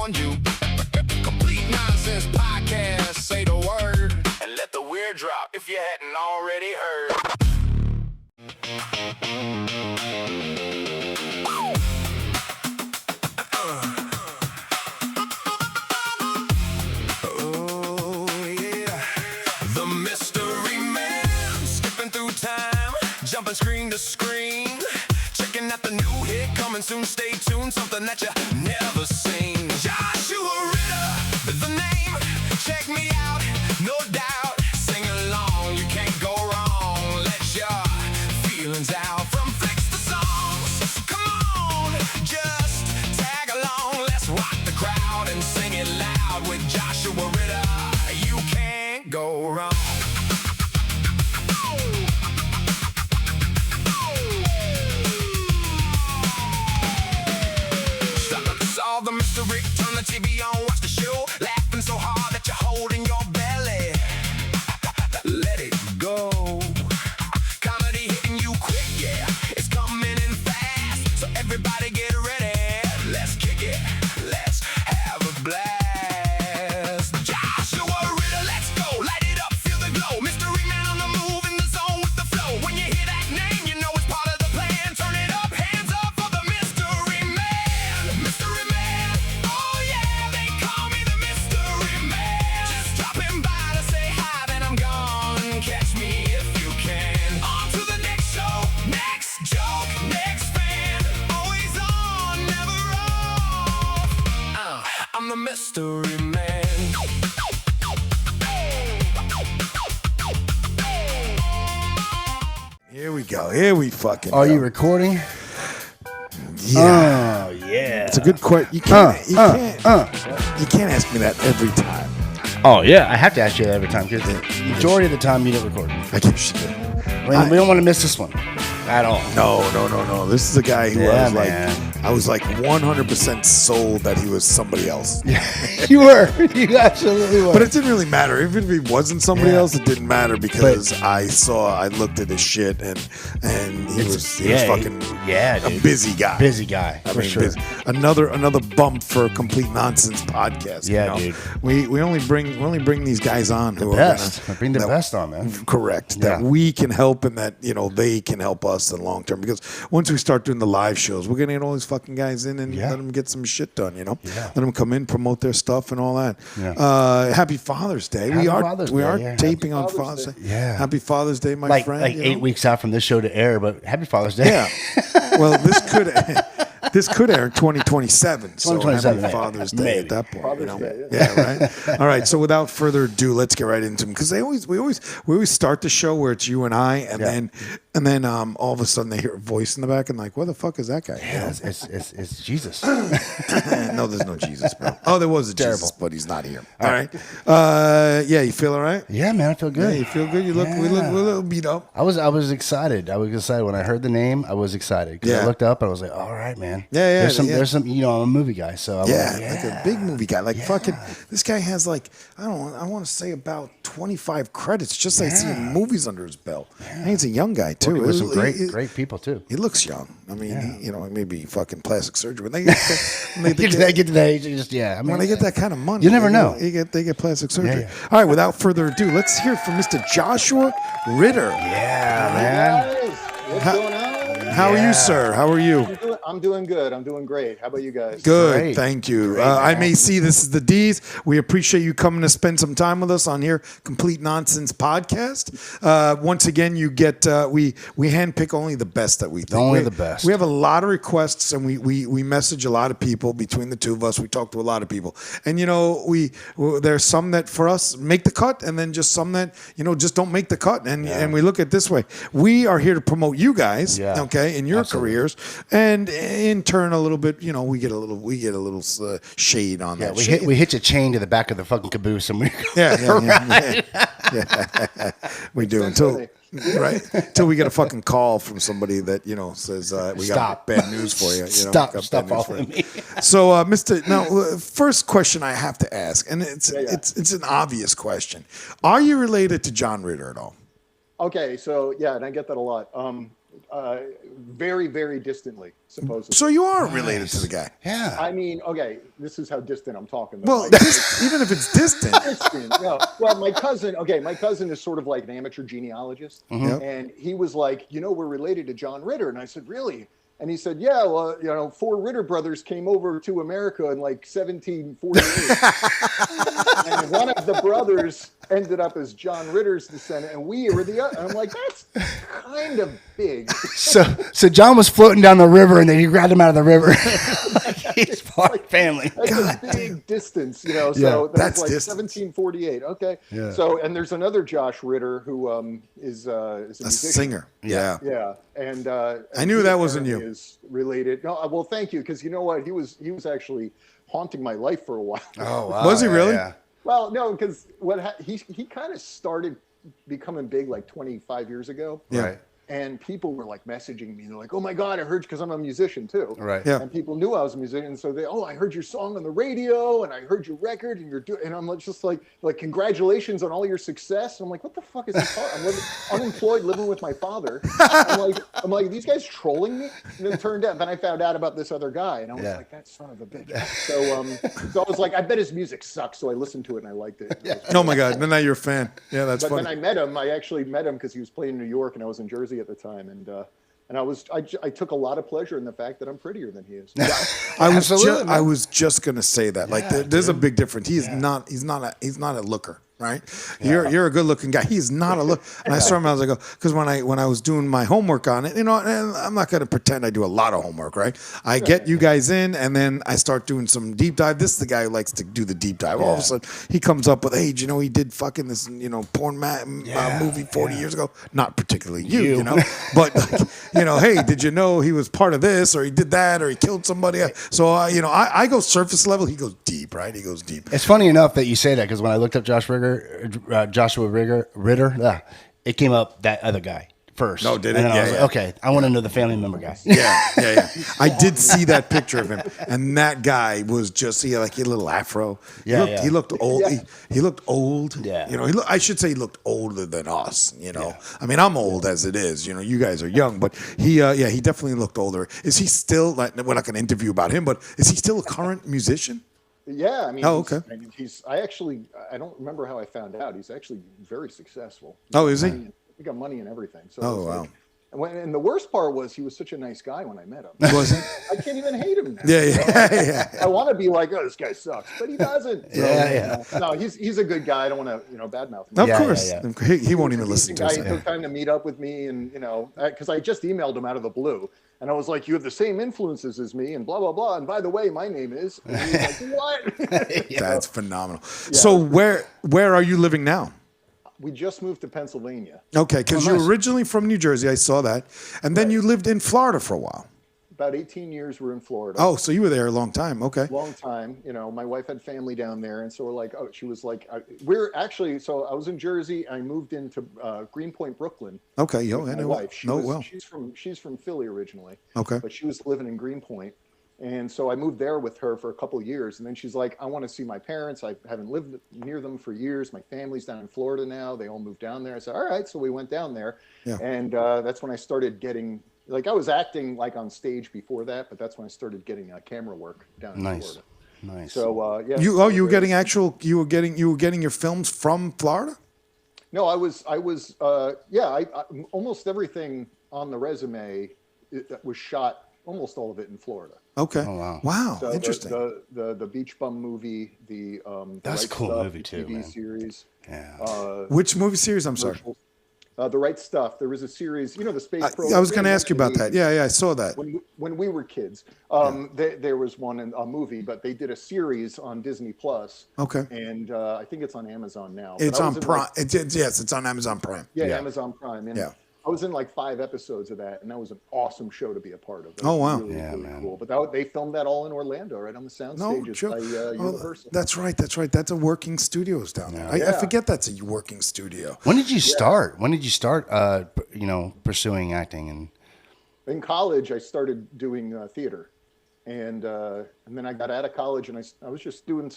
on you. Complete Nonsense Podcast. Say the word and let the weird drop if you hadn't already heard. Oh, yeah. The mystery man, skipping through time, jumping screen to screen, checking out the new hit coming soon. Stay tuned, something that you never seen. Joshua Ritter, the name. Check me out, no doubt. Sing along, you can't go wrong. Let your feelings out from flicks to songs. Come on, just tag along. Let's rock the crowd and sing it loud with Joshua Ritter. You can't go wrong. Solve the mystery, turn the TV on, watch the show, laughing so hard that you're holding your belly. Let it go. Comedy hitting you quick, yeah. It's coming in fast, so everybody get ready. Let's kick it, let's have a blast. Joshua Ritter, let's go, light it up, feel the glow. Mystery man on the move, in the zone with the flow. When you hear that name, you know it's part of the plan. Turn it up, hands up for the mystery man. Mystery man, oh yeah, they call me the mystery man. Just dropping by to say hi, then I'm gone. Catch me if you can. On to the next show, next joke, next fan. Always on, never off. I'm the mystery man. Here we go. Here we fucking Are go. you recording? Yeah. Oh, yeah. It's a good question. You can't ask me that every time. Oh, yeah. I have to ask you that every time because the majority of the time you don't record. I guess you do. We don't want to miss this one at all. No. This is a guy who Yeah, I was like 100% sold that he was somebody else. You were. You absolutely were. But it didn't really matter. Even if he wasn't somebody Yeah. else, it didn't matter because I looked at his shit and he was fucking a busy guy. Busy guy, for sure. Busy. Another bump for a Complete Nonsense podcast. Yeah, you know? dude. We only bring these guys on who Best. are gonna Bring the best on, man. Correct. Yeah. That we can help and that they can help us in the long term. Because once we start doing the live shows, we're gonna get all these fucking guys in and let them get some shit done. Yeah. Let them come in, promote their stuff and all that. Yeah. Happy Father's Day. We are taping on Father's Day. Yeah. Happy Father's Day, my friend. Like 8 weeks out from this show to air, but happy Father's Day. Yeah. Well, this could air in 2027. So 2027, happy Father's Day maybe. at that point. Father's Day, Yeah, right. All right. So without further ado, let's get right into them because we always start the show where it's you and I, and then all of a sudden they hear a voice in the back and like, what the fuck is that guy? Yeah, it's Jesus. No, there's no Jesus, bro. Oh, there was a Jesus, but he's not here. All right. You feel all right? Yeah, man, I feel good. Yeah, you feel good. We look a little beat up. I was excited. I was excited when I heard the name. I was excited because I looked up and I was like, all right, man. Yeah. There's some. I'm a movie guy, so like a big movie guy. Like fucking, this guy has like I want to say about 25 credits just like seeing movies under his belt. And he's a young guy too. With some great people too. He looks young. I mean, maybe fucking plastic surgery. When they get to that age, when they get that kind of money, you never know. They get plastic surgery. All right, without further ado, let's hear from Mr. Joshua Ritter. Yeah, man. What's going on? How are you, sir? How are you? I'm doing good. I'm doing great. How about you guys? Good, Great. thank you. I may see this is the Dees. We appreciate you coming to spend some time with us on here, Complete Nonsense Podcast. Once again, you get we handpick only the best that we think. Only the best. We have a lot of requests, and we message a lot of people. Between the two of us, we talk to a lot of people, and there's some that for us make the cut, and then just some that just don't make the cut. And we look at it this way: we are here to promote you guys, okay, in your careers, and in turn a little bit, we get a little shade on that. We hitch a chain to the back of the fucking caboose, and we we do until we get a fucking call from somebody that says we got bad news for you. Stop following me. So, first question I have to ask, and it's an obvious question: are you related to John Ritter at all? Okay, so and I get that a lot. very, very distantly, supposedly. So you are related to the guy. Yeah. I mean, okay, this is how distant I'm talking. But Well, even if it's distant. no. Well, my cousin is sort of like an amateur genealogist, Yep. and he was like, we're related to John Ritter, and I said, really? And he said, yeah, well, 4 Ritter brothers came over to America in like 1748. And one of the brothers ended up as John Ritter's descendant, and we were the other. And I'm like, that's kind of big. So John was floating down the river, and then you grabbed him out of the river. He's part of family. That's a big distance, So Yeah, that's like distance. 1748. Okay. Yeah. So, and there's another Josh Ritter who is a musician. Singer. Yeah. Yeah, and I knew he that wasn't apparently you. Is related? No, well, thank you, because you know what, he was actually haunting my life for a while. Oh, wow. Was he really? Yeah. Well, no, because he kind of started becoming big like 25 years ago. Yeah. Right. And people were like messaging me. They're like, "Oh my God, I heard you," because I'm a musician too. Right. Yeah. And people knew I was a musician, so I heard your song on the radio, and I heard your record, and and I'm just like, congratulations on all your success. And I'm like, what the fuck is this? I'm unemployed, living with my father. I'm like, these guys trolling me. And then it turned out, then I found out about this other guy, and I was like, that son of a bitch. So I was like, I bet his music sucks. So I listened to it and I liked it. Oh my God. Then now you're a fan. Yeah, that's But funny. then I met him. I actually met him because he was playing in New York, and I was in Jersey at the time, and I took a lot of pleasure in the fact that I'm prettier than he is. Absolutely, I was just gonna say that. Like, Yeah, there's a big difference. He's not a looker, right? You're a good looking guy. He's not a look. And I saw him. I was like, because when I was doing my homework on it, and I'm not gonna pretend I do a lot of homework, right? I get you guys in, and then I start doing some deep dive. This is the guy who likes to do the deep dive. All of a sudden, he comes up with, hey, do you know he did fucking this, porn movie 40 years ago? Not particularly you, but like, hey, did you know he was part of this, or he did that, or he killed somebody? So I go surface level. He goes deep, right? He goes deep. It's funny enough that you say that, because when I looked up Joshua Ritter, it came up that other guy first. Oh, did it? And then I Yeah, was like, yeah. okay, I want to know the family member guy. Yeah. I did see that picture of him, and that guy was just he had a little afro. He looked old. Yeah. He looked old. Yeah. I should say he looked older than us. I mean, I'm old as it is. You guys are young, but he definitely looked older. Is he still? Like, we're not going to interview about him, but is he still a current musician? Yeah, I mean, Oh, okay. I don't remember how I found out. He's actually very successful. Oh, is he? He got money and everything. So Oh, it was wow. And the worst part was he was such a nice guy when I met him. Was he? I can't even hate him now. Yeah. I want to be like, oh, this guy sucks, but he doesn't. No, he's a good guy. I don't want to, badmouth him. Of Yeah, course. yeah, He won't even He's listen the to guy us. who took time to meet up with me, and because I just emailed him out of the blue, and I was like, "You have the same influences as me," and blah blah blah. And by the way, my name is. And he was like, "What?" That's phenomenal. So where are you living now? We just moved to Pennsylvania. Okay, because nice. you're originally from New Jersey. I saw that, and then you lived in Florida for a while. About 18 years we're in Florida. Oh, so you were there a long time. Okay. Long time. My wife had family down there, and so we're like, she was like, so I was in Jersey, and I moved into Greenpoint, Brooklyn. Okay. Yo, with I my know. wife. Well. She's from Philly originally. Okay. But she was living in Greenpoint. And so I moved there with her for a couple of years. And then she's like, I want to see my parents. I haven't lived near them for years. My family's down in Florida now. They all moved down there. I said, all right. So we went down there. Yeah. And that's when I started getting, I was acting on stage before that, but that's when I started getting camera work down in Nice. Florida. Nice. So yeah. You were getting your films from Florida? No, I was I almost everything on the resume that was shot, almost all of it in Florida. Okay. Oh, wow. Wow. So Interesting. The Beach Bum movie, the That's Right a cool Stuff, movie too, TV man. series. Yeah. Which movie series? I'm sorry. The Right Stuff. There was a series, the space program. I was going to ask you about that. Yeah, I saw that. When we were kids, there was a movie, but they did a series on Disney Plus. Okay. And I think it's on Amazon now. It's But I on was in, Prime. Yes, it's on Amazon Prime. Yeah, Yeah. Amazon Prime. And Yeah. I was in 5 episodes of that, and that was an awesome show to be a part of. That Oh, was wow. really, Yeah, really man. cool. But they filmed that all in Orlando, right on the sound No, stages sure. by Universal. That's right. That's a working studios down there. I Yeah. forget that's a working studio. When did you start? When did you start, pursuing acting? And In college, I started doing theater, and then I got out of college, and I was just doing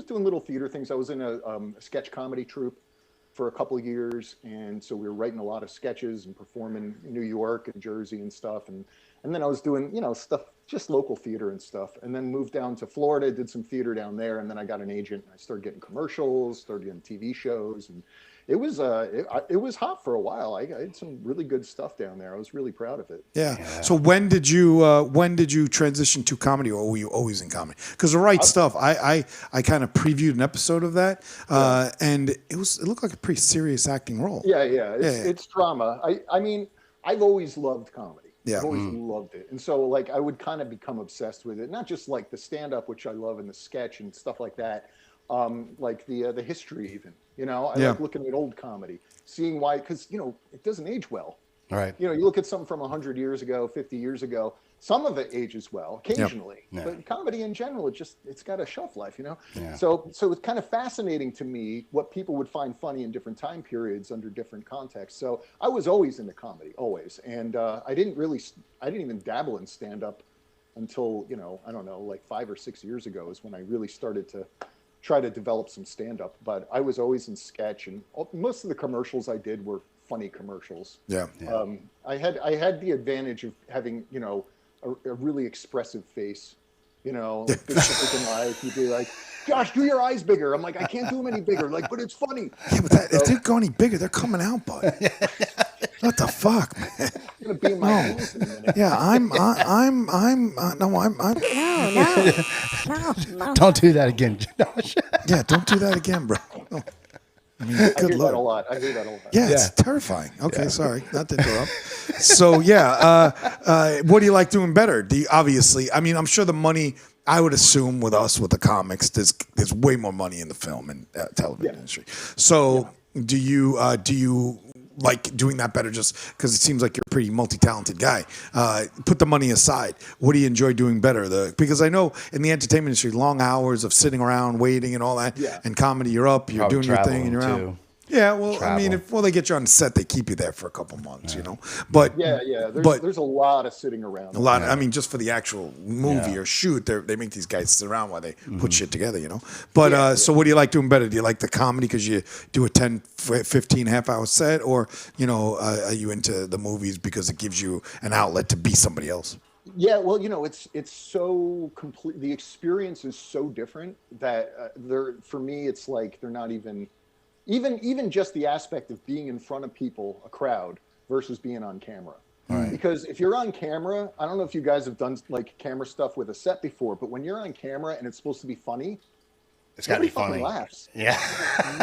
little theater things. I was in a sketch comedy troupe for a couple of years, and so we were writing a lot of sketches and performing in New York and Jersey and stuff, and then I was doing, you know, stuff, just local theater and stuff, and then moved down to Florida, did some theater down there, and then I got an agent, and I started getting commercials, started getting TV shows, and it was hot for a while. I had some really good stuff down there. I was really proud of it. Yeah. So when did you transition to comedy, or were you always in comedy? Because The Right Stuff, I kind of previewed an episode of that, and it looked like a pretty serious acting role. Yeah. It's drama. I mean, I've always loved comedy. Yeah. I've always loved it. And so like I would kind of become obsessed with it. Not just like the stand-up, which I love, and the sketch and stuff like that. Like the history even. You know, I like looking at old comedy, seeing why, because, you know, it doesn't age well. Right. You know, you look at something from 100 years ago, 50 years ago, some of it ages well, occasionally. Yeah. But comedy in general, it's got a shelf life, you know? Yeah. So it's kind of fascinating to me what people would find funny in different time periods under different contexts. So I was always into comedy, always. And I didn't even dabble in stand-up until, you know, I don't know, like 5 or 6 years ago is when I really started to try to develop some stand-up. But I was always in sketch, and most of the commercials I did were funny commercials. Yeah. I had the advantage of having, you know, a really expressive face, you know, like big freaking eyes. You'd be like, Josh, do your eyes bigger. I'm like, I can't do them any bigger. Like, but it's funny. Yeah, but if they go any bigger, they're coming out, bud. What the fuck, man? I'm gonna be in my hands in a minute. Yeah, No. Don't do that again, Josh. yeah, don't do that again, bro. No. I mean, I good hear luck. that a lot. I hear that a lot. Yeah, it's terrifying. Okay, sorry, not to interrupt. So what do you like doing better? Do you, obviously, I mean, I'm sure the money. I would assume with us, with the comics, there's way more money in the film and television industry. So do you like doing that better just because it seems like you're a pretty multi-talented guy? Put the money aside. What do you enjoy doing better? Because I know in the entertainment industry, long hours of sitting around waiting and all that. Yeah. And comedy, you're up, you're Probably doing your thing, and you're traveling, out. too. Yeah, well, I mean, Travel. they get you on set, they keep you there for a couple months, you know. But There's a lot of sitting around. a lot. I mean, just for the actual movie or shoot, they make these guys sit around while they put shit together, you know. But so, what do you like doing better? Do you like the comedy because you do a 10, 15 half-hour set, or you know, are you into the movies because it gives you an outlet to be somebody else? Yeah, well, you know, it's so complete. The experience is so different that for me, it's like they're not even just the aspect of being in front of people, a crowd, versus being on camera. Right. Because if you're on camera, I don't know if you guys have done like camera stuff with a set before, but when you're on camera and it's supposed to be funny, It's got to be nobody funny. fucking laughs. Yeah.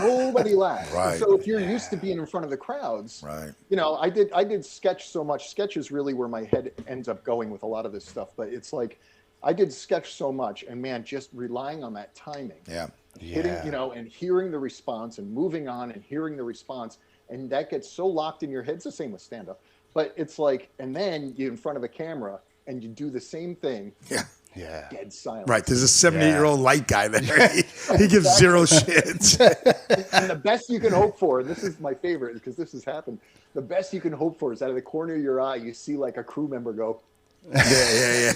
Nobody laughs. Right. So if you're used to being in front of the crowds, Right. you know, I did sketch so much. Sketch is really where my head ends up going with a lot of this stuff. But it's like I did sketch so much, and man, just relying on that timing. Yeah. Hitting, you know, and hearing the response and moving on and hearing the response. And that gets so locked in your head. It's the same with stand-up. But it's like, and then you're in front of a camera and you do the same thing. Yeah. Yeah. Dead silence. Right. There's a 78-year-old light guy there. He gives zero shits. And the best you can hope for, and this is my favorite because this has happened, the best you can hope for is out of the corner of your eye, you see like a crew member go, Yeah.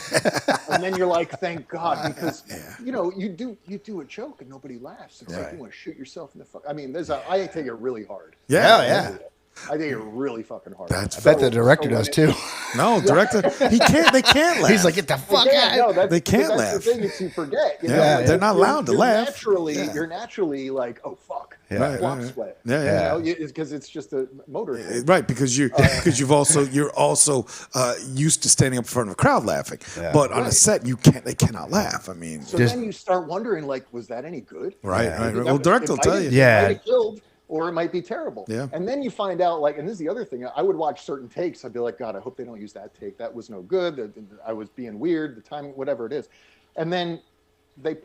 and then you're like, thank God, because you know, you do a joke and nobody laughs. It's like you want to shoot yourself in the fuck. I mean, I take it really hard. Yeah. I take it really fucking hard. That's I bet the director does too. No, director. They can't laugh. He's like, get the fuck out. They can't that's laugh. The thing is you forget. You Yeah, know, like, they're not allowed to laugh. You're naturally like, oh fuck, Right, flop right. sweat. Yeah. You know, because it's just a motor thing. Right, because you're also used to standing up in front of a crowd laughing, but on a set they cannot laugh. I mean, So then you start wondering, like, was that any good? right. Well, director will tell you. It Yeah. might have killed, or it might be terrible. Yeah. And then you find out, like, and this is the other thing. I would watch certain takes. I'd be like, God, I hope they don't use that take. That was no good. I was being weird. The timing, whatever it is. And then they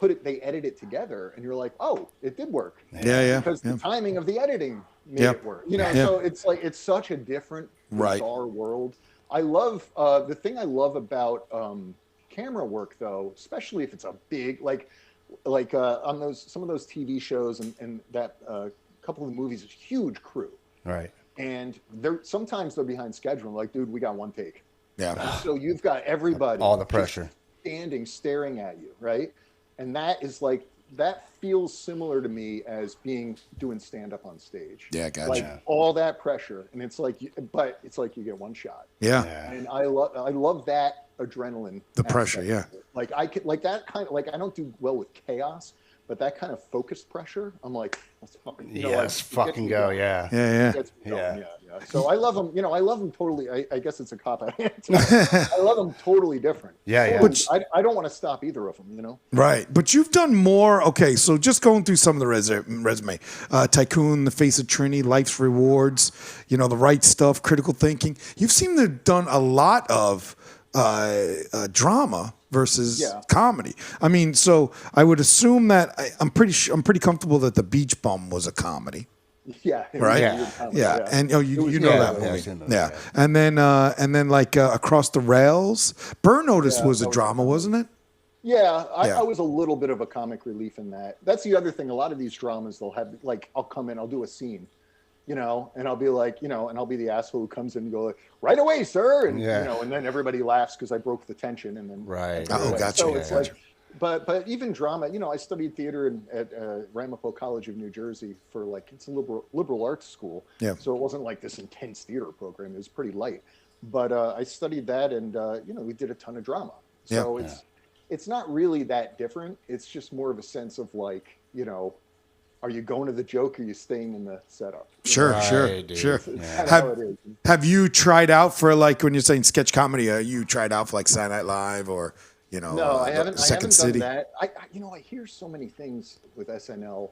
edit it together, and you're like, oh, it did work. Yeah. Because the timing of the editing made Yep. it work. You know, Yeah. so it's like it's such a different, bizarre world. I love the thing I love about camera work, though, especially if it's a big like on some of those TV shows and that couple of the movies, is huge crew. Right. And sometimes they're behind schedule. Like, dude, we got one take. Yeah. So you've got everybody All the just pressure. standing, staring at you, right? And that is like that feels similar to me as doing stand up on stage. Yeah, gotcha. Like all that pressure, and it's like, but it's like you get one shot. Yeah. And I love that adrenaline. The pressure, aspect yeah. of it. Like I could, like that kind of, like I don't do well with chaos, but that kind of focused pressure, I'm like, let's fucking, Yes, fucking go, yeah. Yeah. Yeah. So I love them. I love them totally. I guess it's a cop out answer. I love them totally different. Yeah. I don't want to stop either of them. Right. But you've done more. Okay, so just going through some of the resume. Tycoon, The Face of Trinity, Life's Rewards, The Right Stuff, Critical Thinking. You've seemed to have done a lot of drama versus comedy. I mean, so I would assume that I'm pretty comfortable that The Beach Bum was a comedy. Yeah. Right. Yeah. And you know that movie. Yeah. And then like Across the Rails, Burn Notice was a drama, wasn't it? Yeah, I was a little bit of a comic relief in that. That's the other thing. A lot of these dramas, they'll have like, I'll come in, I'll do a scene, and I'll be like, and I'll be the asshole who comes in and go like, right away, sir, and and then everybody laughs because I broke the tension, and then Gotcha. So it's like, but even drama, I studied theater at Ramapo College of New Jersey for like, it's a liberal arts school. Yeah. So it wasn't like this intense theater program. It was pretty light, but I studied that, and we did a ton of drama. So it's not really that different. It's just more of a sense of like, are you going to the joke or are you staying in the setup? Sure. Yeah. Have you tried out for like, when you're saying sketch comedy, you tried out for like Saturday Night Live or, no, I haven't City? done that. I hear so many things with SNL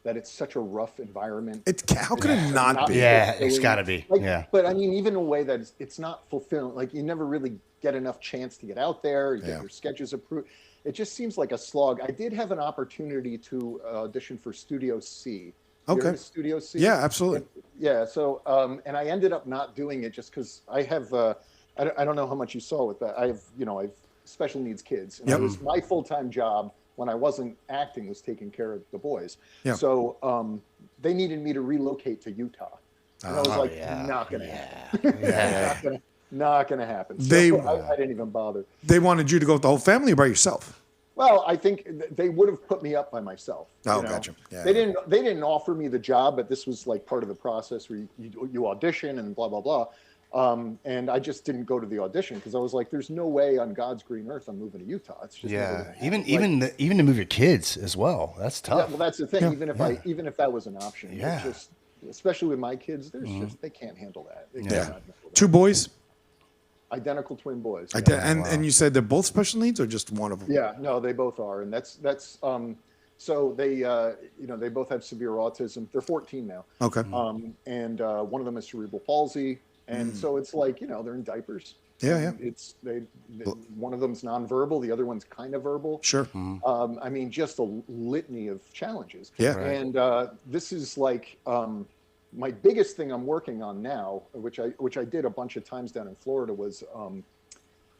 that it's such a rough environment. How could it not be? Yeah, it's got to be. But I mean, even in a way that it's not fulfilling. Like you never really get enough chance to get out there. You get your sketches approved. It just seems like a slog. I did have an opportunity to audition for Studio C. You heard of Studio C? Yeah, absolutely. So, and I ended up not doing it just because I have, I don't know how much you saw with that. I've special needs kids. And it was my full-time job when I wasn't acting was taking care of the boys. Yeah. So they needed me to relocate to Utah. And I was like, not going to happen. Not going to happen. So I didn't even bother. They wanted you to go with the whole family or by yourself? Well, I think they would have put me up by myself. Oh, gotcha. Yeah, they didn't offer me the job, but this was like part of the process where you audition and blah, blah, blah. And I just didn't go to the audition because I was like, there's no way on God's green earth I'm moving to Utah. It's just even to move your kids as well. That's tough. Yeah, well, that's the thing. Even if that was an option, it's just, especially with my kids, there's just they can't handle that. They cannot handle that. 2 boys? Identical twin boys. And you said they're both special needs or just one of them? Yeah, no, they both are, and that's so they they both have severe autism. They're 14 now. Okay. And one of them has cerebral palsy. And so it's like, they're in diapers. Yeah. One of them's nonverbal. The other one's kind of verbal. Sure. I mean, just a litany of challenges. Yeah. Right. And this is like my biggest thing I'm working on now, which I did a bunch of times down in Florida, was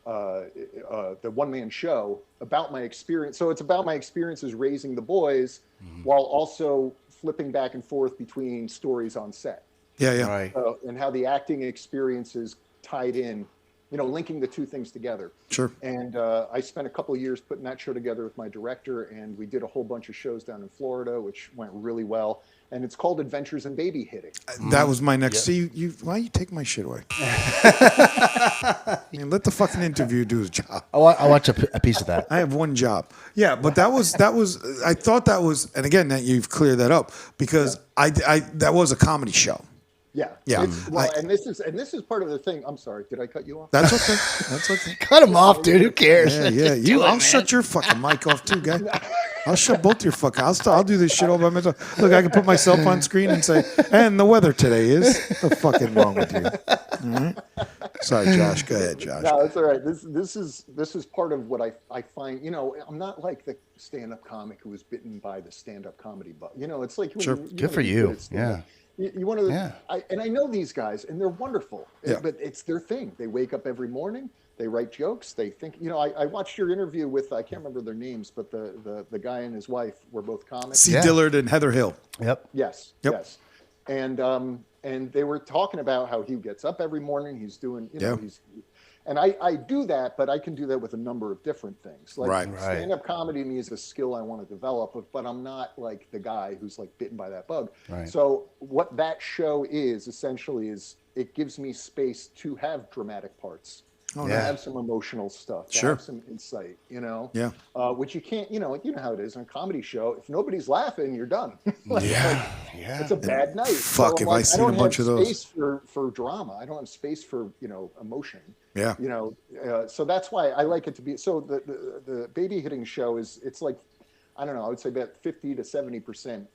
the one-man show about my experience. So it's about my experiences raising the boys while also flipping back and forth between stories on set. Yeah. Right. And how the acting experiences tied in, linking the two things together. Sure. And I spent a couple of years putting that show together with my director, and we did a whole bunch of shows down in Florida, which went really well. And it's called Adventures in Baby Hitting. That was my next. See, why you take my shit away? I mean, let the fucking interview do his job. I watch a piece of that. I have one job. Yeah, but that was. I thought that was, and again, that you've cleared that up because I that was a comedy show. Yeah. Well, and this is part of the thing. I'm sorry. Did I cut you off? That's okay. That's okay. Cut him off, dude. Who cares? Yeah. I'll shut your fucking mic off too, guy. I'll shut both your fucking. I'll do this shit all by myself. Look, I can put myself on screen and say, and the weather today is. What the fucking wrong with you? All right. Sorry, Josh. Go ahead, Josh. No, it's all right. This is part of what I find. I'm not like the stand-up comic who was bitten by the stand-up comedy bug. It's like Sure. Good for you. Yeah. You want to, and I know these guys, and they're wonderful. But it's their thing. They wake up every morning. They write jokes. They think. I watched your interview with, I can't remember their names, but the guy and his wife were both comics. C. Dillard and Heather Hill. Yep. Yes. And they were talking about how he gets up every morning. He's doing, And I do that, but I can do that with a number of different things. Like Right. stand-up comedy to me is a skill I want to develop, but I'm not like the guy who's like bitten by that bug. Right. So what that show is essentially is it gives me space to have dramatic parts. To Yeah. have some emotional stuff, to Sure. have some insight, Yeah. which you can't, you know how it is in a comedy show. If nobody's laughing, you're done. Yeah. It's a bad night. Fuck, I'm if I seen a don't bunch have of those. space for drama. I don't have space for emotion. Yeah. So that's why I like it to be. So the baby hitting show it's like, I don't know, I would say about 50 to 70%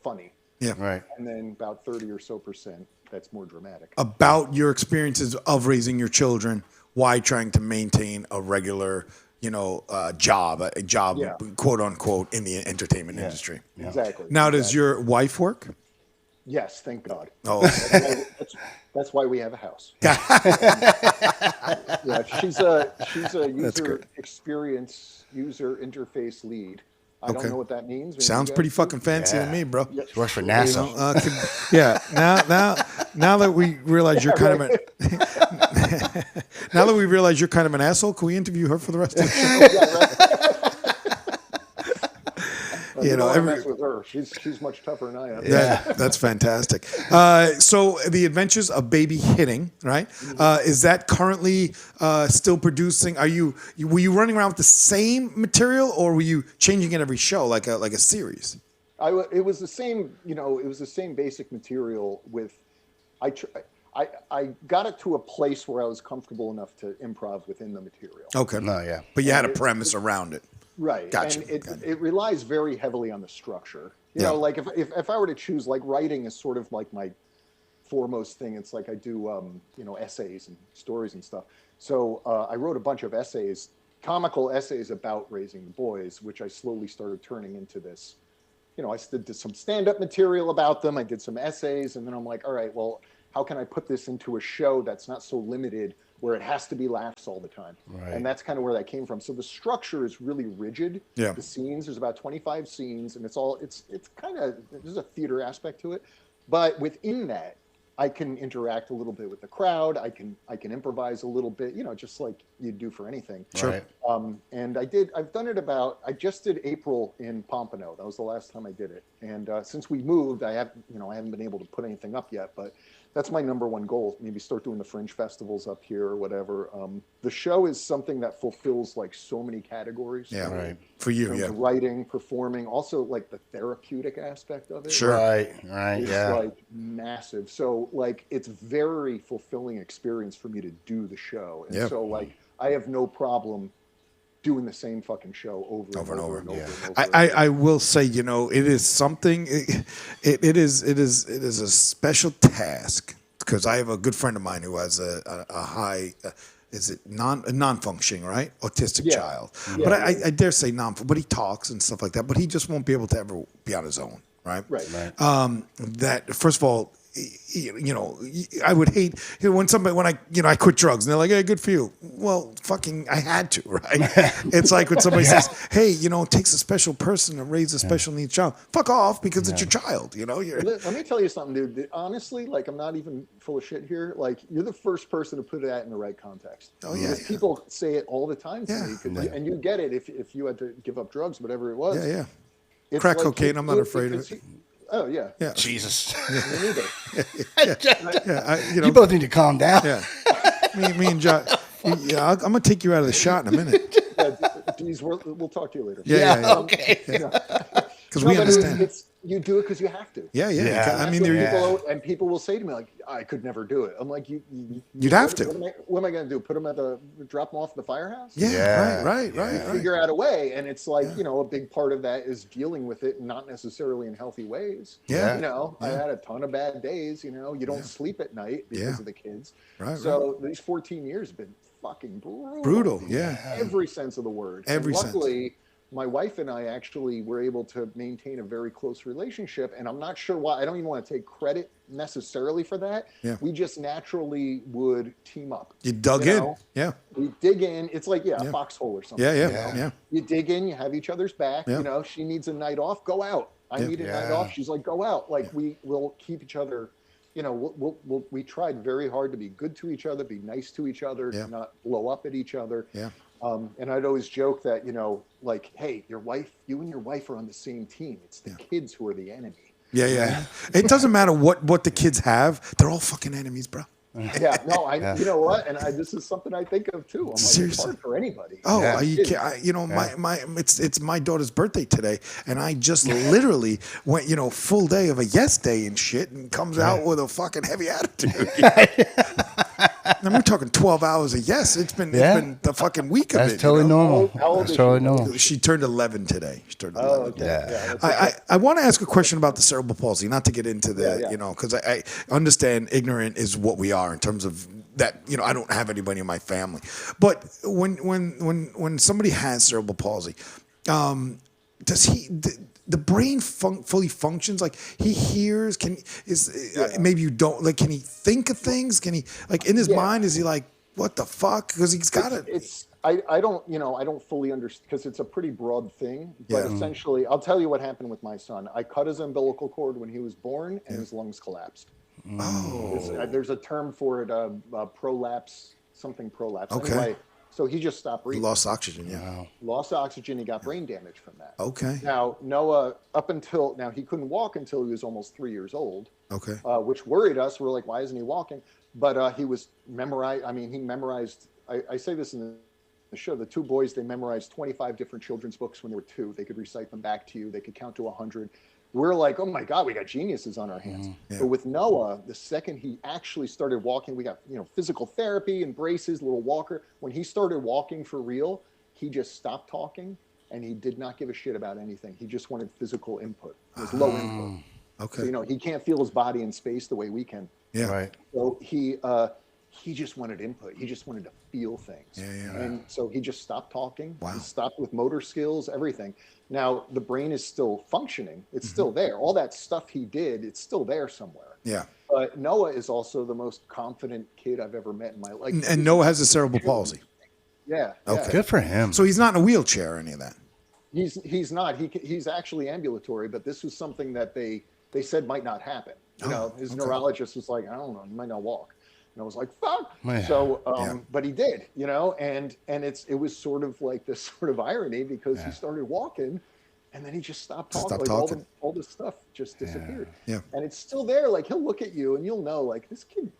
funny, Yeah. Right. and then about 30 or so percent that's more dramatic. About your experiences of raising your children, why trying to maintain a regular, job, Yeah. quote unquote, in the entertainment industry. Yeah. Exactly. Now, does Exactly. your wife work? Yes, thank God. Oh, That's why we have a house. Yeah, she's a user great. experience, user interface lead. I Okay. don't know what that means. Maybe sounds you pretty guys do? fucking fancy to Yeah. me, bro. Yeah. She works for You NASA. know, Now that we realize you're kind of an now that we realize you're kind of an asshole, can we interview her for the rest of the show? Yeah, right. You know, don't wanna every- mess with her. She's much tougher than I am. That's fantastic. So the Adventures of Baby Hitting, right? Is that currently still producing? Were you running around with the same material, or were you changing it every show, like a series? It was the same. It was the same basic material. I got it to a place where I was comfortable enough to improv within the material. Okay. No, yeah. But you had a premise around it. Right. Gotcha. And it relies very heavily on the structure. You Yeah. know, like if I were to choose, like writing is sort of like my foremost thing. It's like I do, essays and stories and stuff. So I wrote a bunch of essays, comical essays about raising boys, which I slowly started turning into this. I did some stand-up material about them. I did some essays, and then I'm like, all right, well, how can I put this into a show that's not so limited, where it has to be laughs all the time? Right. And that's kind of where that came from. So the structure is really rigid. Yeah. The scenes, there's about 25 scenes, and it's kind of, there's a theater aspect to it. But within that, I can interact a little bit with the crowd. I can improvise a little bit, just like you do for anything. Right. And I just did April in Pompano. That was the last time I did it. And since we moved, I haven't been able to put anything up yet, but that's my number one goal. Maybe start doing the fringe festivals up here or whatever. The show is something that fulfills like so many categories. Yeah. Right. For you, In terms yeah. of writing, performing, also like the therapeutic aspect of it. Sure. Right. It's Yeah. like massive. So like it's very fulfilling experience for me to do the show. And Yeah. so like I have no problem doing the same fucking show over and over and over. Yeah. And over. I will say, it is something. It is a special task, because I have a good friend of mine who has a high. Is it non-functioning, right? Autistic Yeah. child. Yeah, But yeah. I dare say but he talks and stuff like that. But he just won't be able to ever be on his own, right? Right. That first of all, I would hate when I quit drugs and they're like, "Hey, good for you." Well, fucking, I had to, right? It's like when somebody says, "Hey, it takes a special person to raise a special needs child." Fuck off, because it's your child. You're Let me tell you something, dude. Honestly, like I'm not even full of shit here. Like you're the first person to put that in the right context. Oh, yeah, Because people say it all the time to Yeah. me, and you get it if you had to give up drugs, whatever it was. yeah. It's Crack like cocaine, I'm not afraid of it. Oh yeah. Yeah. Jesus. Me neither. Yeah, You both need to calm down. Yeah. Me and John. Yeah, I'm gonna take you out of the shot in a minute. Dees, we'll talk to you later. Yeah. Okay. Because No, we but understand. you do it because you have to. Yeah. Yeah. I That's mean, what people will say to me, like, I could never do it. I'm like, You'd have to. What am I going to do? Put them drop them off at the firehouse? yeah, Yeah. right. Figure out a way. And it's like, a big part of that is dealing with it, not necessarily in healthy ways. Yeah. I had a ton of bad days. You don't sleep at night because of the kids. Right, So these 14 years have been fucking brutal. Brutal, yeah. Every sense of the word. Every and sense. luckily, my wife and I actually were able to maintain a very close relationship. And I'm not sure why. I don't even want to take credit necessarily for that. Yeah. We just naturally would team up. You dug You in. know? Yeah. We dig in. It's like, a foxhole or something. Yeah. You dig in, you have each other's back. Yeah. She needs a night off, go out. I need a night off. She's like, go out. Like we will keep each other we tried very hard to be good to each other, be nice to each other, Yeah. not blow up at each other. Yeah. And I'd always joke that, like, hey, you and your wife are on the same team. It's the kids who are the enemy. Yeah, yeah. It doesn't matter what the kids have; they're all fucking enemies, bro. Yeah, no, you know what? And this is something I think of too. I'm like, it's Seriously. hard for anybody. Oh, Yeah. you can't, it's my daughter's birthday today, and I just literally went, full day of a yes day and shit, and comes out with a fucking heavy attitude. And we're talking 12 hours of yes. It's been the fucking week of That's it. totally normal. How old That's is totally she? normal. She turned 11 today. She turned 11. Oh, okay. Yeah. I want to ask a question about the cerebral palsy, not to get into the, Yeah. because I understand ignorant is what we are in terms of that, I don't have anybody in my family. But when somebody has cerebral palsy, does the brain fully functions? Like he hears, maybe you don't, like, can he think of things? Can he, like, in his mind, is he like, what the fuck? Because he's got it. I don't fully understand because it's a pretty broad thing, but essentially I'll tell you what happened with my son. I cut his umbilical cord when he was born and his lungs collapsed. Oh. There's a term for it, prolapse, something prolapse. Okay. Anyway, so he just stopped He breathing. lost oxygen, yeah. Lost oxygen. He got brain damage from that. Okay. Now, Noah, he couldn't walk until he was almost 3 years old. Okay. Which worried us. We're like, why isn't he walking? But he was memorized. I mean, he memorized. I say this in the show. The two boys, they memorized 25 different children's books when they were 2. They could recite them back to you. They could count to 100. We're like, oh my God, we got geniuses on our hands. Yeah. But with Noah, the second he actually started walking, we got physical therapy and braces, little walker. When he started walking for real, he just stopped talking and he did not give a shit about anything. He just wanted physical input. It was low input. Okay. So, he can't feel his body in space the way we can. Yeah. Right. So he just wanted input. He just wanted to feel things. Yeah. And so he just stopped talking. Wow. He stopped with motor skills, everything. Now the brain is still functioning. It's still there. All that stuff he did, it's still there somewhere. Yeah. But Noah is also the most confident kid I've ever met in my life. And Noah has a cerebral palsy. Yeah. Okay. Good for him. So he's not in a wheelchair or any of that. He's not. He's actually ambulatory, but this was something that they said might not happen. His neurologist was like, I don't know, he might not walk. And I was like, fuck. Yeah. So, but he did, and it was sort of like this sort of irony because he started walking and then he just stopped talking. Stopped Like talking. all the stuff just disappeared. Yeah. And it's still there. Like he'll look at you and you'll know, like this kid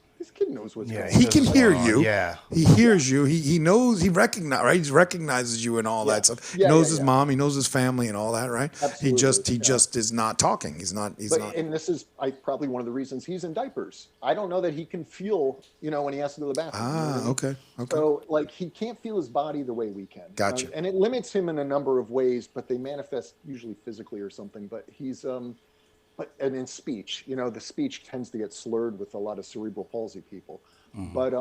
knows what's going on. He can hear you. Yeah. He hears you. He knows. He recognizes you and all that stuff. He knows his mom. He knows his family and all that, right? Absolutely. He just is not talking. He's not. And this is probably one of the reasons he's in diapers. I don't know that he can feel, when he has to go to the bathroom. Ah, okay. So like he can't feel his body the way we can. Gotcha. And it limits him in a number of ways, but they manifest usually physically or something. But he's and in speech, the speech tends to get slurred with a lot of cerebral palsy people. But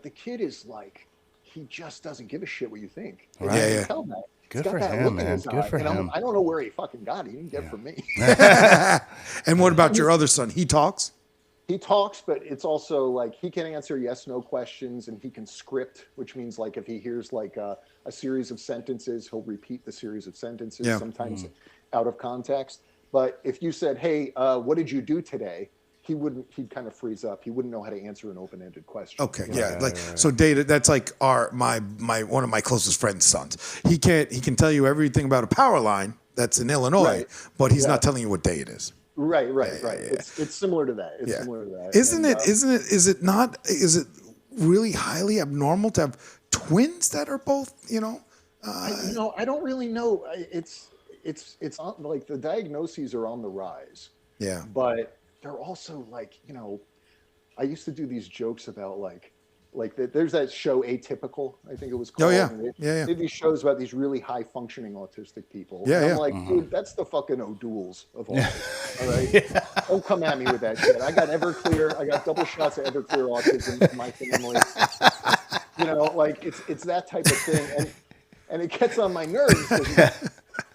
the kid is like, he just doesn't give a shit what you think. Right. Yeah, You yeah. can tell that. Good He's got for that him, look in man. his Good eye. for And him. I don't know where he fucking got it. He didn't get it from me. And what about your other son? He talks. He talks, but it's also like he can answer yes, no questions, and he can script, which means like if he hears like a series of sentences, he'll repeat the series of sentences, sometimes out of context. But if you said, hey, what did you do today? He'd kind of freeze up. He wouldn't know how to answer an open-ended question. Okay, yeah. So Data, that's like my one of my closest friend's sons. He can tell you everything about a power line that's in Illinois, but he's not telling you what day it is. Right. It's similar to that. It's similar to that. Is it really highly abnormal to have twins that are both, I don't really know. It's on, like the diagnoses are on the rise. Yeah. But they're also like, I used to do these jokes about like there's that show Atypical, I think it was called. Oh, yeah. And Yeah. They did these shows about these really high functioning autistic people. Yeah, And I'm yeah. like, dude, that's the fucking O'Douls of autism. All right. Don't come at me with that shit. I got Everclear. I got double shots of Everclear autism in my family. Like it's that type of thing. And it gets on my nerves.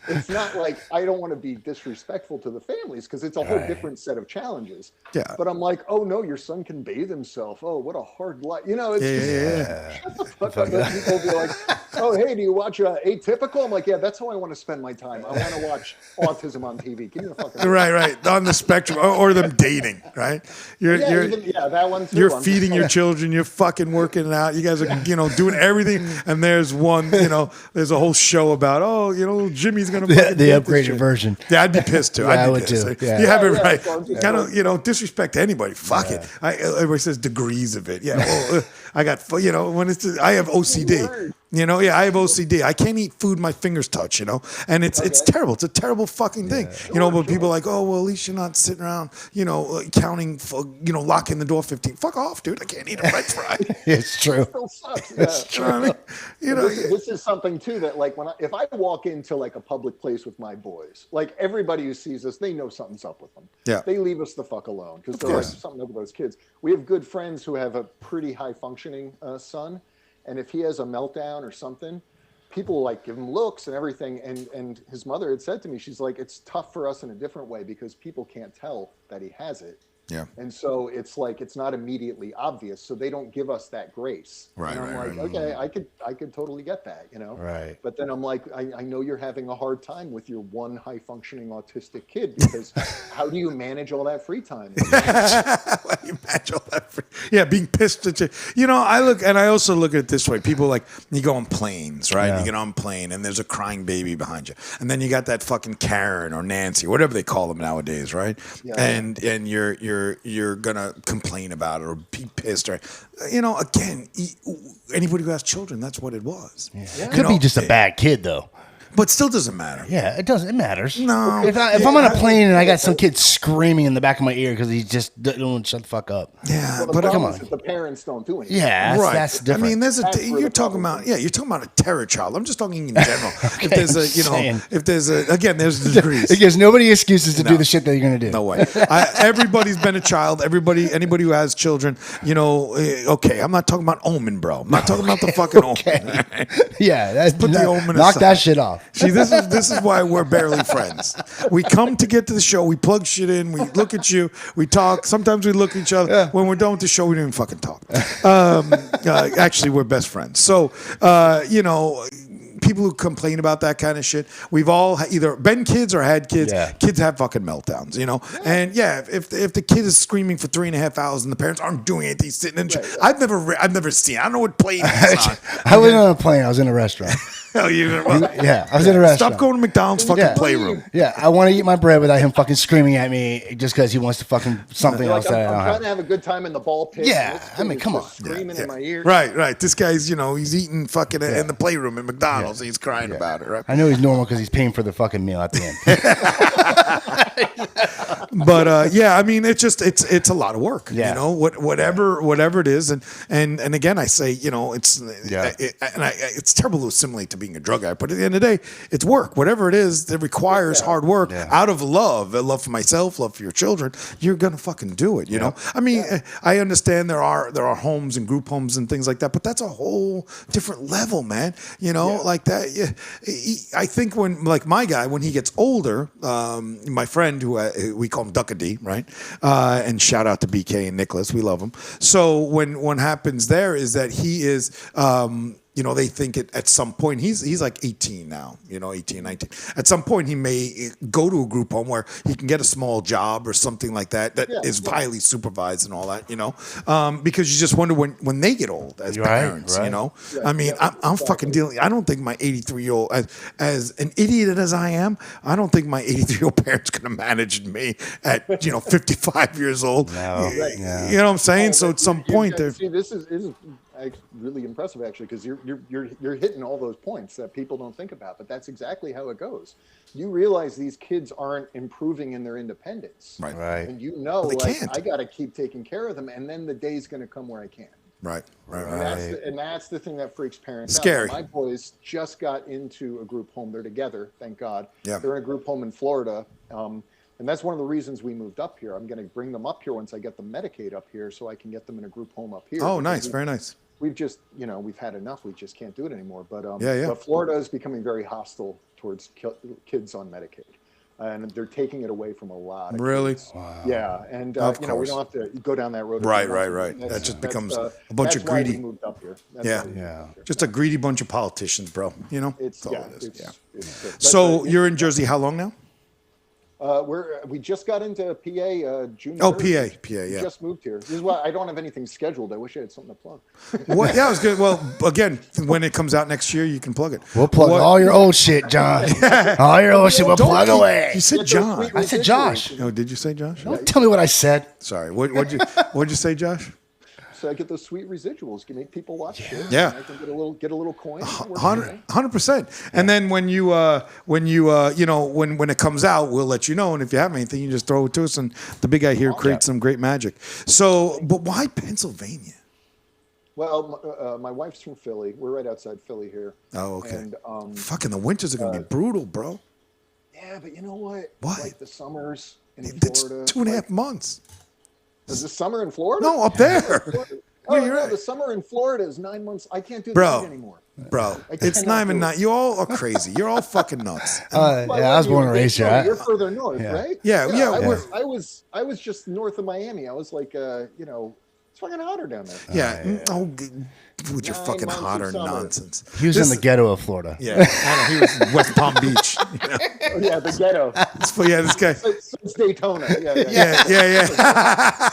it's not like I don't want to be disrespectful to the families because it's a whole different set of challenges. Yeah. But I'm like, oh no, your son can bathe himself. Oh, what a hard life. You know, it's just shut the fuck up. And people be like, oh, hey, do you watch Atypical? I'm like, yeah, that's how I want to spend my time. I want to watch autism on TV. Give me a fucking Right. On the spectrum, or them dating, right? That one too. You're feeding your children. You're fucking working it out. You guys are, doing everything. And there's one, there's a whole show about, Jimmy's gonna the get this upgraded shit. version. Yeah, I'd be pissed too. Yeah, I would too. Yeah. You have it Yeah, right. so I'm just Kind of, disrespect to anybody. Fuck it. Everybody says degrees of it. Yeah. Well, I got, when I have OCD. I have OCD. I can't eat food my fingers touch, and it's terrible. It's a terrible fucking thing, but people are like, oh, well, at least you're not sitting around, counting, locking the door 15. Fuck off, dude. I can't eat a French fry. It's true. It still sucks. It's true. This is something too that like if I walk into like a public place with my boys, like everybody who sees us, they know something's up with them. Yeah. They leave us the fuck alone because they're like something up with those kids. We have good friends who have a pretty high functioning son. And if he has a meltdown or something, people like give him looks and everything. And his mother had said to me, she's like, it's tough for us in a different way because people can't tell that he has it. Yeah. And so it's like it's not immediately obvious, so they don't give us that grace. Right. And I'm like, okay, I could totally get that, Right. But then I'm like, I know you're having a hard time with your one high functioning autistic kid because how do you manage all that free time? How do you manage all that being pissed at you. I also look at it this way. People like, you go on planes, right? Yeah. You get on a plane and there's a crying baby behind you. And then you got that fucking Karen or Nancy, whatever they call them nowadays, right? Yeah. And you're gonna complain about it or be pissed or again, anybody who has children, that's what it was. Yeah. Could be just a bad kid though. But still doesn't matter. Yeah, it doesn't. It matters. No. If I'm on a plane and I got some kid screaming in the back of my ear because he just don't shut the fuck up. Yeah, Well, the but problem come is on. that the parents don't do anything. Yeah, that's different. I mean, That's where you're the talking problem about you're talking about a terror child. I'm just talking in general. Okay, there's degrees. It gives nobody excuses to do the shit that you're gonna do. No way. Everybody's been a child. Anybody who has children, okay, I'm not talking about Omen, bro. I'm not talking about the fucking Omen. Yeah, Put the Omen knock aside. that shit off. See, this is why we're barely friends. We come to get to the show. We plug shit in. We look at you. We talk. Sometimes we look at each other. Yeah. When we're done with the show, we don't even fucking talk. Actually, we're best friends. So, people who complain about that kind of shit, we've all either been kids or had kids. Yeah. Kids have fucking meltdowns, And if the kid is screaming for 3.5 hours and the parents aren't doing anything, sitting in, I've never seen. I don't know what plane he's on. I wasn't on a plane. I was in a restaurant. Oh, Yeah, I was in a restaurant. Stop going to McDonald's fucking playroom. Yeah, I want to eat my bread without him fucking screaming at me just because he wants to fucking something You're else. like, that I I'm don't trying have. to have a good time in the ball pit. Yeah, and this I mean, kid is come just on. screaming in my ear. Right. This guy's, he's eating fucking in the playroom at McDonald's. And he's crying about it, right? I know he's normal because he's paying for the fucking meal at the end. But I mean, it's a lot of work. Yeah. Whatever it is, and again, I say, it's terrible to assimilate to being a drug addict, but at the end of the day, it's work. Whatever it is that requires hard work out of love for myself, love for your children, you're gonna fucking do it. You know. I mean, I understand there are homes and group homes and things like that, but that's a whole different level, man. Like that. Yeah. I think when my guy, when he gets older, my friend who we call him Duckadee, right? And shout out to BK and Nicholas, we love them. So when happens there is that he is. They think at some point, he's like 18 now, 18, 19. At some point, he may go to a group home where he can get a small job or something like that is highly supervised and all that, because you just wonder when they get old as parents, right. I mean, I'm fucking dealing. I don't think my 83-year-old, as an idiot as I am, I don't think my 83-year-old parents going to manage me at, 55 years old. No. Yeah. You know what I'm saying? So at some point, see, this is really impressive actually, because you're hitting all those points that people don't think about, but that's exactly how it goes. You realize these kids aren't improving in their independence, right? And I got to keep taking care of them, and then the day's going to come where I can. Right. And that's the thing that freaks parents Scary. out. My boys just got into a group home. They're together, thank God. Yeah. They're in a group home in Florida. And that's one of the reasons we moved up here. I'm going to bring them up here once I get them Medicaid up here so I can get them in a group home up here. Oh, nice. Very nice. we've just, we've had enough. We just can't do it anymore. But Yeah. but Florida is becoming very hostile towards kids on Medicaid, and they're taking it away from a lot of Really? kids. Yeah, and Of we course. don't have to go down that road. Right. That just becomes a bunch of that's why greedy. we moved up here. That's Yeah. why we moved up here. Just a greedy bunch of politicians, bro. It's That's all yeah. it is. Yeah. But, So you're in Jersey how long now? we just got into PA June. Oh, 3rd. PA, yeah. Just moved here. This is why I don't have anything scheduled. I wish I had something to plug. What? Yeah, I was good. Well, again, when it comes out next year, you can plug it. We'll plug What- all your old shit, John. All your old shit. We'll Don't plug keep- away. You said Get those John. sweet I said Josh. residuals. Oh, did you say Josh? Don't tell me what I said. Sorry. What'd you say, Josh? So I get those sweet residuals. You make people watch shit. Yeah. And I can get a little coin. 100%. And then when when it comes out, we'll let you know. And if you have anything, you just throw it to us. And the big guy here creates some great magic. So, but why Pennsylvania? Well, my wife's from Philly. We're right outside Philly here. Oh, okay. And Fucking the winters are gonna be brutal, bro. yeah, but you know what? What? Like the summers in It's Florida. 2.5 months. Is the summer in Florida? No, up there. Oh, you're no, right. the summer in Florida is 9 months. I can't do Bro. that anymore. Bro, I it's cannot not even do it. not. You all are crazy. You're all fucking nuts. Yeah, I was born and raised here. You're further north, right? Yeah. I was just north of Miami. I was like, it's fucking hotter down there. Yeah. With your 9 fucking months of hotter summer. nonsense. He was in the ghetto of Florida. Yeah. I know, he was in West Palm Beach. Oh, yeah, the ghetto. This guy. It's Daytona. Yeah. Yeah.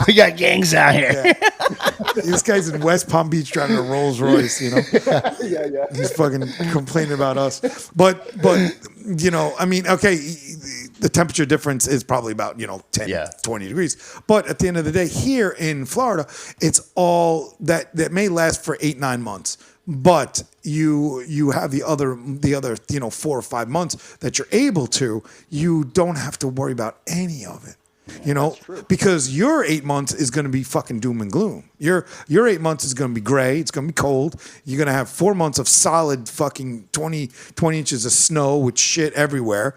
We got gangs out here. This guy's in West Palm Beach driving a Rolls Royce, Yeah. He's fucking complaining about us. But I mean, okay, the temperature difference is probably about, 10, 20 degrees. But at the end of the day, here in Florida, it's all that may last for 8-9 months. But you have the other 4 or 5 months that you're able to, you don't have to worry about any of it. Because your 8 months is going to be fucking doom and gloom. Your 8 months is going to be gray. It's going to be cold. You're going to have 4 months of solid fucking 20 inches of snow with shit everywhere,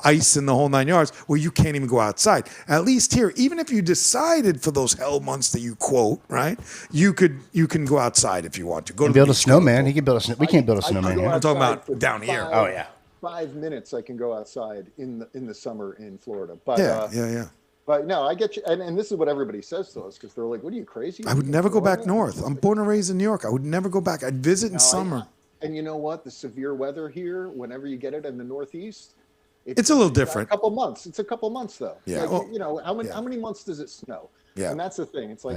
ice in the whole 9 yards where you can't even go outside. At least here, even if you decided for those hell months that you quote, right, you can go outside if you want to. Go to Build a snowman. He can build a snow. We can't build a I can snowman go here. I'm talking outside about for down here. Oh, yeah. 5 minutes I can go outside in the summer in Florida. But Yeah. But no, I get you, and this is what everybody says to us because they're like, "What are you crazy?" I would never go back north. I'm born and raised in New York. I would never go back. I'd visit in summer. And you know what? The severe weather here, whenever you get it in the Northeast, It's a little different. A couple months. It's a couple months though. Yeah, Like, well, how many months does it snow? Yeah. And that's the thing. It's like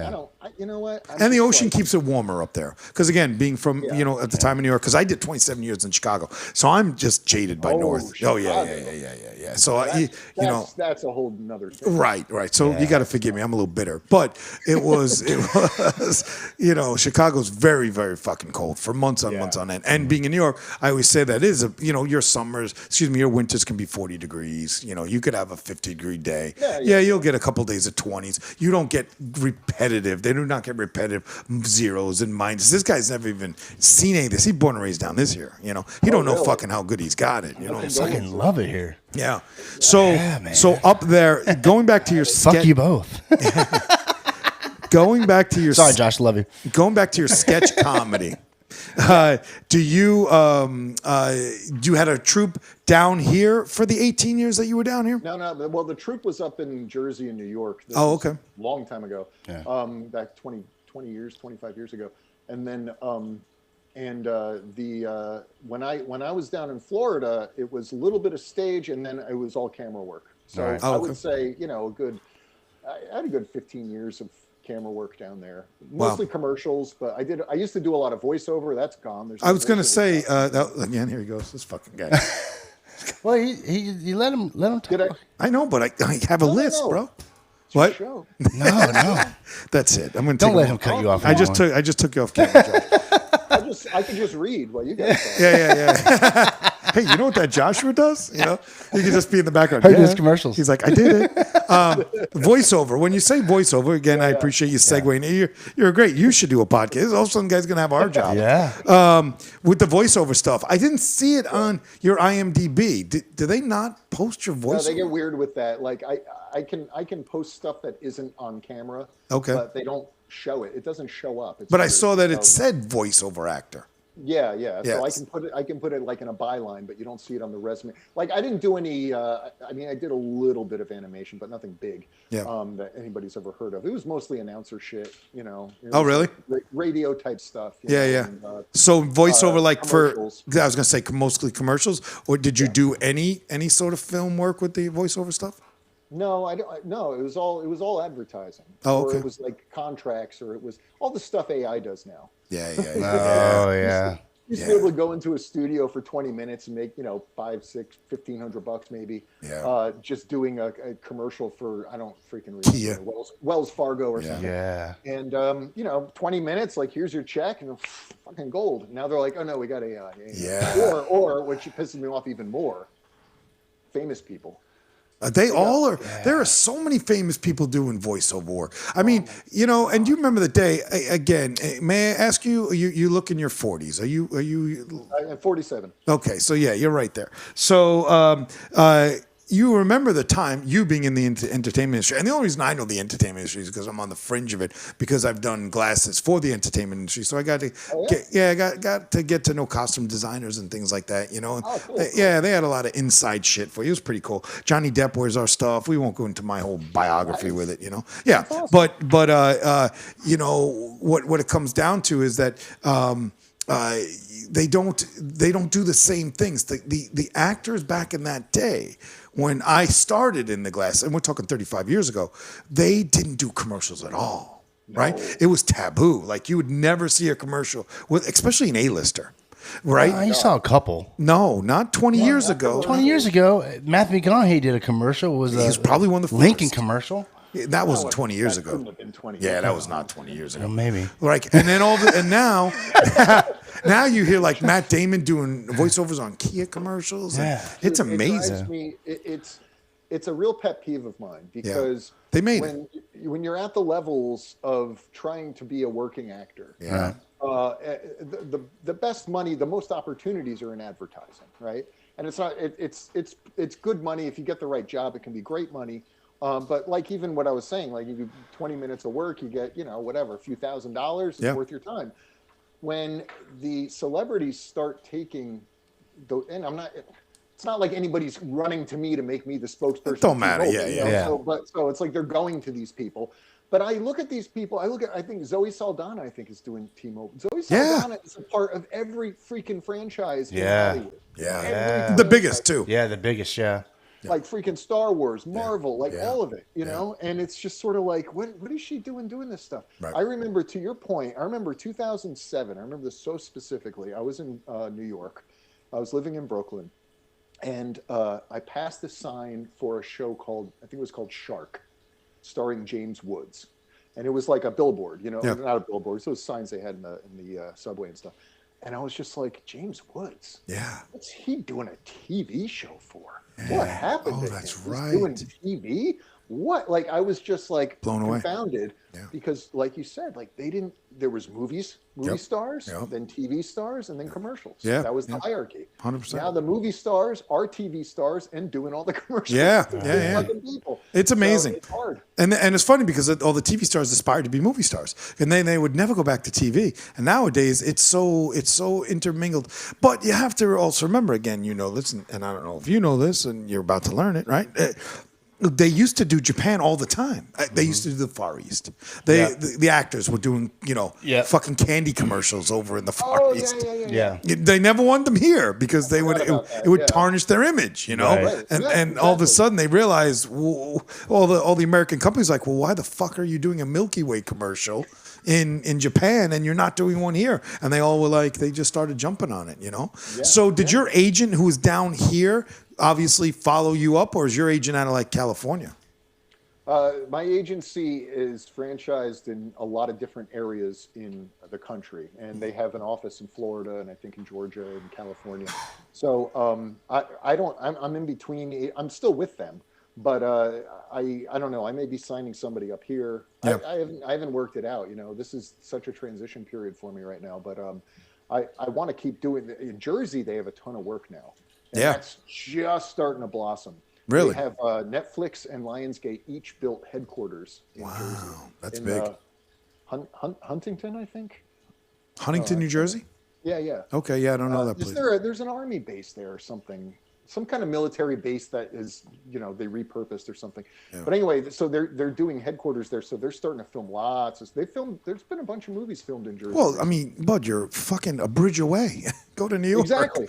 you know what? And the ocean keeps it warmer up there. Because again, being from, at the time in New York, because I did 27 years in Chicago. So I'm just jaded by North. Chicago. Oh, yeah. So, that's a whole nother thing. Right. So you got to forgive me. I'm a little bitter. But it was, Chicago's very, very fucking cold for months on months on end. And being in New York, I always say that your winters can be 40 degrees. You could have a 50-degree day. Yeah, you'll get a couple days of 20s. You don't get repetitive. They do not get repetitive zeros and minuses. This guy's never even seen any of this. He's born and raised down this here. He don't know fucking how good he's got it. I fucking love it here. Yeah. So up there, going back to your Fuck you both. going back to your Sorry, Josh. Love you. Going back to your sketch comedy. Do you had a troupe down here for the 18 years that you were down here? No. Well, the troupe was up in Jersey and New York. This Oh, was okay. a long time ago. Yeah. Back 20 years, 25 years ago. And then when I was down in Florida, it was a little bit of stage, and then it was all camera work. So Right. I would say, I had a good 15 years of camera work down there, mostly commercials, but I used to do a lot of voiceover. That's gone. There's I was going to say, again, here he goes, this fucking guy. Well, you let him talk. Did I? I know, but I have a list, no. bro. It's your What? show. No. That's it. I'm going to Don't let him cut you off. I just took you off camera, Josh. I could just read while you guys talk. Yeah. Hey, you know what that Joshua does? You can just be in the background. Heard his commercials. He's like, I did it. Voiceover. When you say voiceover, again, I appreciate you segueing. You're great. You should do a podcast. All of a sudden, guys, gonna have our job. Yeah. With the voiceover stuff, I didn't see it on your IMDb. Do they not post your voice? No, they get weird with that. Like I can post stuff that isn't on camera. Okay. But they don't show it. It doesn't show up. It's But I weird. saw that it So- said voiceover actor. Yeah, yeah. So Yes. I can put it like in a byline, but you don't see it on the resume. Like I didn't do any. I mean, I did a little bit of animation, but nothing big Yeah. that anybody's ever heard of. It was mostly announcer shit, you know. It Oh, was really? Radio type stuff. you Yeah, know, yeah. and, So voiceover, like for, commercials. I was gonna say mostly commercials, or did you do any sort of film work with the voiceover stuff? No, I don't. No, it was all advertising. Oh, Or okay. it was like contracts, or it was all the stuff AI does now. Yeah, yeah. Oh yeah. You used to be able to go into a studio for 20 minutes and make, you know, $5, $6, $1,500 maybe. Yeah. Just doing a commercial for, I don't freaking remember, Kia. Wells Fargo or Yeah. something. Yeah. And, you know, 20 minutes, like, here's your check, and fucking gold. Now they're like, oh, no, we got AI. Yeah. Or which pisses me off even more, famous people. They all are. There are so many famous people doing voiceover work. I mean, you know, and you remember the day again. May I ask you? You look in your 40s. Are you? I'm 47. Okay, so yeah, you're right there. So you remember the time you being in the entertainment industry, and the only reason I know the entertainment industry is because I'm on the fringe of it, because I've done glasses for the entertainment industry. So I got to got to get to know costume designers and things like that. You know, and cool. yeah, they had a lot of inside shit for you. It was pretty cool. Johnny Depp wears our stuff. We won't go into my whole biography with it. You know, yeah, but you know what it comes down to is that. They don't do the same things. The actors back in that day, when I started in the glass, and we're talking 35 years ago, they didn't do commercials at all, right? It was taboo. Like you would never see a commercial with, especially an A-lister, right? You saw a couple. No, not 20 years ago. 20 years ago, Matthew McConaughey did a commercial. It was He was probably one of the Lincoln first. commercial. That wasn't 20 years That ago. couldn't have been 20 Yeah, years that ago. was not 20 years ago. Well, maybe. Like, and then and now, now you hear like Matt Damon doing voiceovers on Kia commercials. and Yeah. it's It drives amazing. me- it's a real pet peeve of mine because They made when you're at the levels of trying to be a working actor, Yeah. the best money, the most opportunities are in advertising, right? And it's not it's good money if you get the right job. It can be great money. But like even what I was saying, like you do 20 minutes of work, you get, you know, whatever, a few $1,000s, it's Yeah. worth your time. When the celebrities start taking and it's not like anybody's running to me to make me the spokesperson. It don't for matter. T-Mobile, Yeah, you know? yeah. So it's like they're going to these people. But I look at these people, I think Zoe Saldana, I think, is doing T-Mobile. Zoe Yeah. Saldana is a part of every freaking franchise in Yeah. Hollywood. Yeah. Every The biggest too. Yeah, the biggest. Yeah. like freaking Star Wars, Marvel, like Yeah. all of it, you know? And it's just sort of like, what is she doing this stuff? Right. I remember, to your point, I remember 2007. I remember this so specifically. I was in New York. I was living in Brooklyn. And I passed a sign for a show called, I think it was called Shark, starring James Woods. And it was like a billboard, you know, Yeah. not a billboard. So it was signs they had in the subway and stuff. And I was just like, James Woods, Yeah. what's he doing a TV show for? What happened? Oh, to that's him? He's right. doing TV? What? Like I was just like Blown away. confounded Yeah. because, like you said, like they didn't. There was movie Yep. stars, Yep. then TV stars, and then commercials. Yeah. That was the Yeah. hierarchy. 100%. Now the movie stars are TV stars and doing all the commercials. Yeah, for yeah, yeah. fucking people. It's So amazing. it's hard. And it's funny because all the TV stars aspired to be movie stars, and they would never go back to TV. And nowadays, it's so intermingled. But you have to also remember, again, you know this, and I don't know if you know this, and you're about to learn it, right? They used to do Japan all the time. They used to do the Far East. The actors were doing, you know, Yeah. fucking candy commercials over in the Far Oh yeah, East. yeah. They never wanted them here because they would about that, it would yeah. tarnish their image, you know. Right. And Yeah, and all of a exactly. sudden they realize all the American companies like, well, why the fuck are you doing a Milky Way commercial in Japan and you're not doing one here? And they all were like, they just started jumping on it, you know. So did your agent who was down here obviously follow you up, or is your agent out of like California? My agency is franchised in a lot of different areas in the country, and they have an office in Florida, and I think in Georgia and California. So I'm in between. I'm still with them, but I don't know. I may be signing somebody up here. Yeah. I haven't worked it out. You know, this is such a transition period for me right now. But I want to keep doing. In Jersey, they have a ton of work now. And Yeah. that's just starting to blossom. Really? They have Netflix and Lionsgate each built headquarters in Jersey. Wow, that's in big. the Huntington, I think. Huntington, New Jersey. Yeah. Okay, yeah, I don't know that Is place. there's an army base there or something, some kind of military base that is, they repurposed or something. Yeah. But anyway, so they're doing headquarters there, so they're starting to film lots. There's been a bunch of movies filmed in Jersey. Well, I mean, Bud, you're fucking a bridge away. Go to New York. Exactly.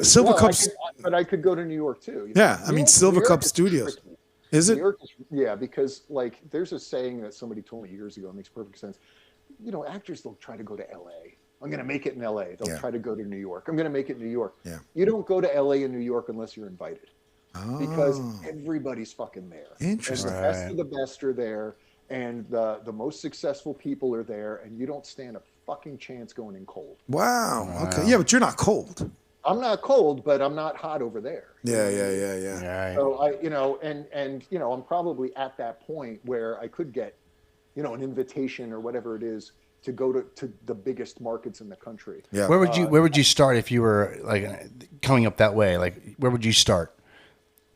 Silver Well, Cups. but I could go to New York too. Yeah, I mean, Silver New York Cup is Studios. tricky. Is it? New York is, because like there's a saying that somebody told me years ago. It makes perfect sense. Actors, they'll try to go to L.A. I'm going to make it in L.A. They'll try to go to New York. I'm going to make it in New York. Yeah. You don't go to L.A. and New York unless you're invited. Oh. Because everybody's fucking there. Interesting. And the best of the best are there, and the most successful people are there, and you don't stand a fucking chance going in cold. Wow. Okay. Yeah, but you're not cold. I'm not cold, but I'm not hot over there. Yeah. Right. So I'm probably at that point where I could get, an invitation or whatever it is to go to the biggest markets in the country. Yeah. Where would you start if you were like coming up that way? Like, where would you start?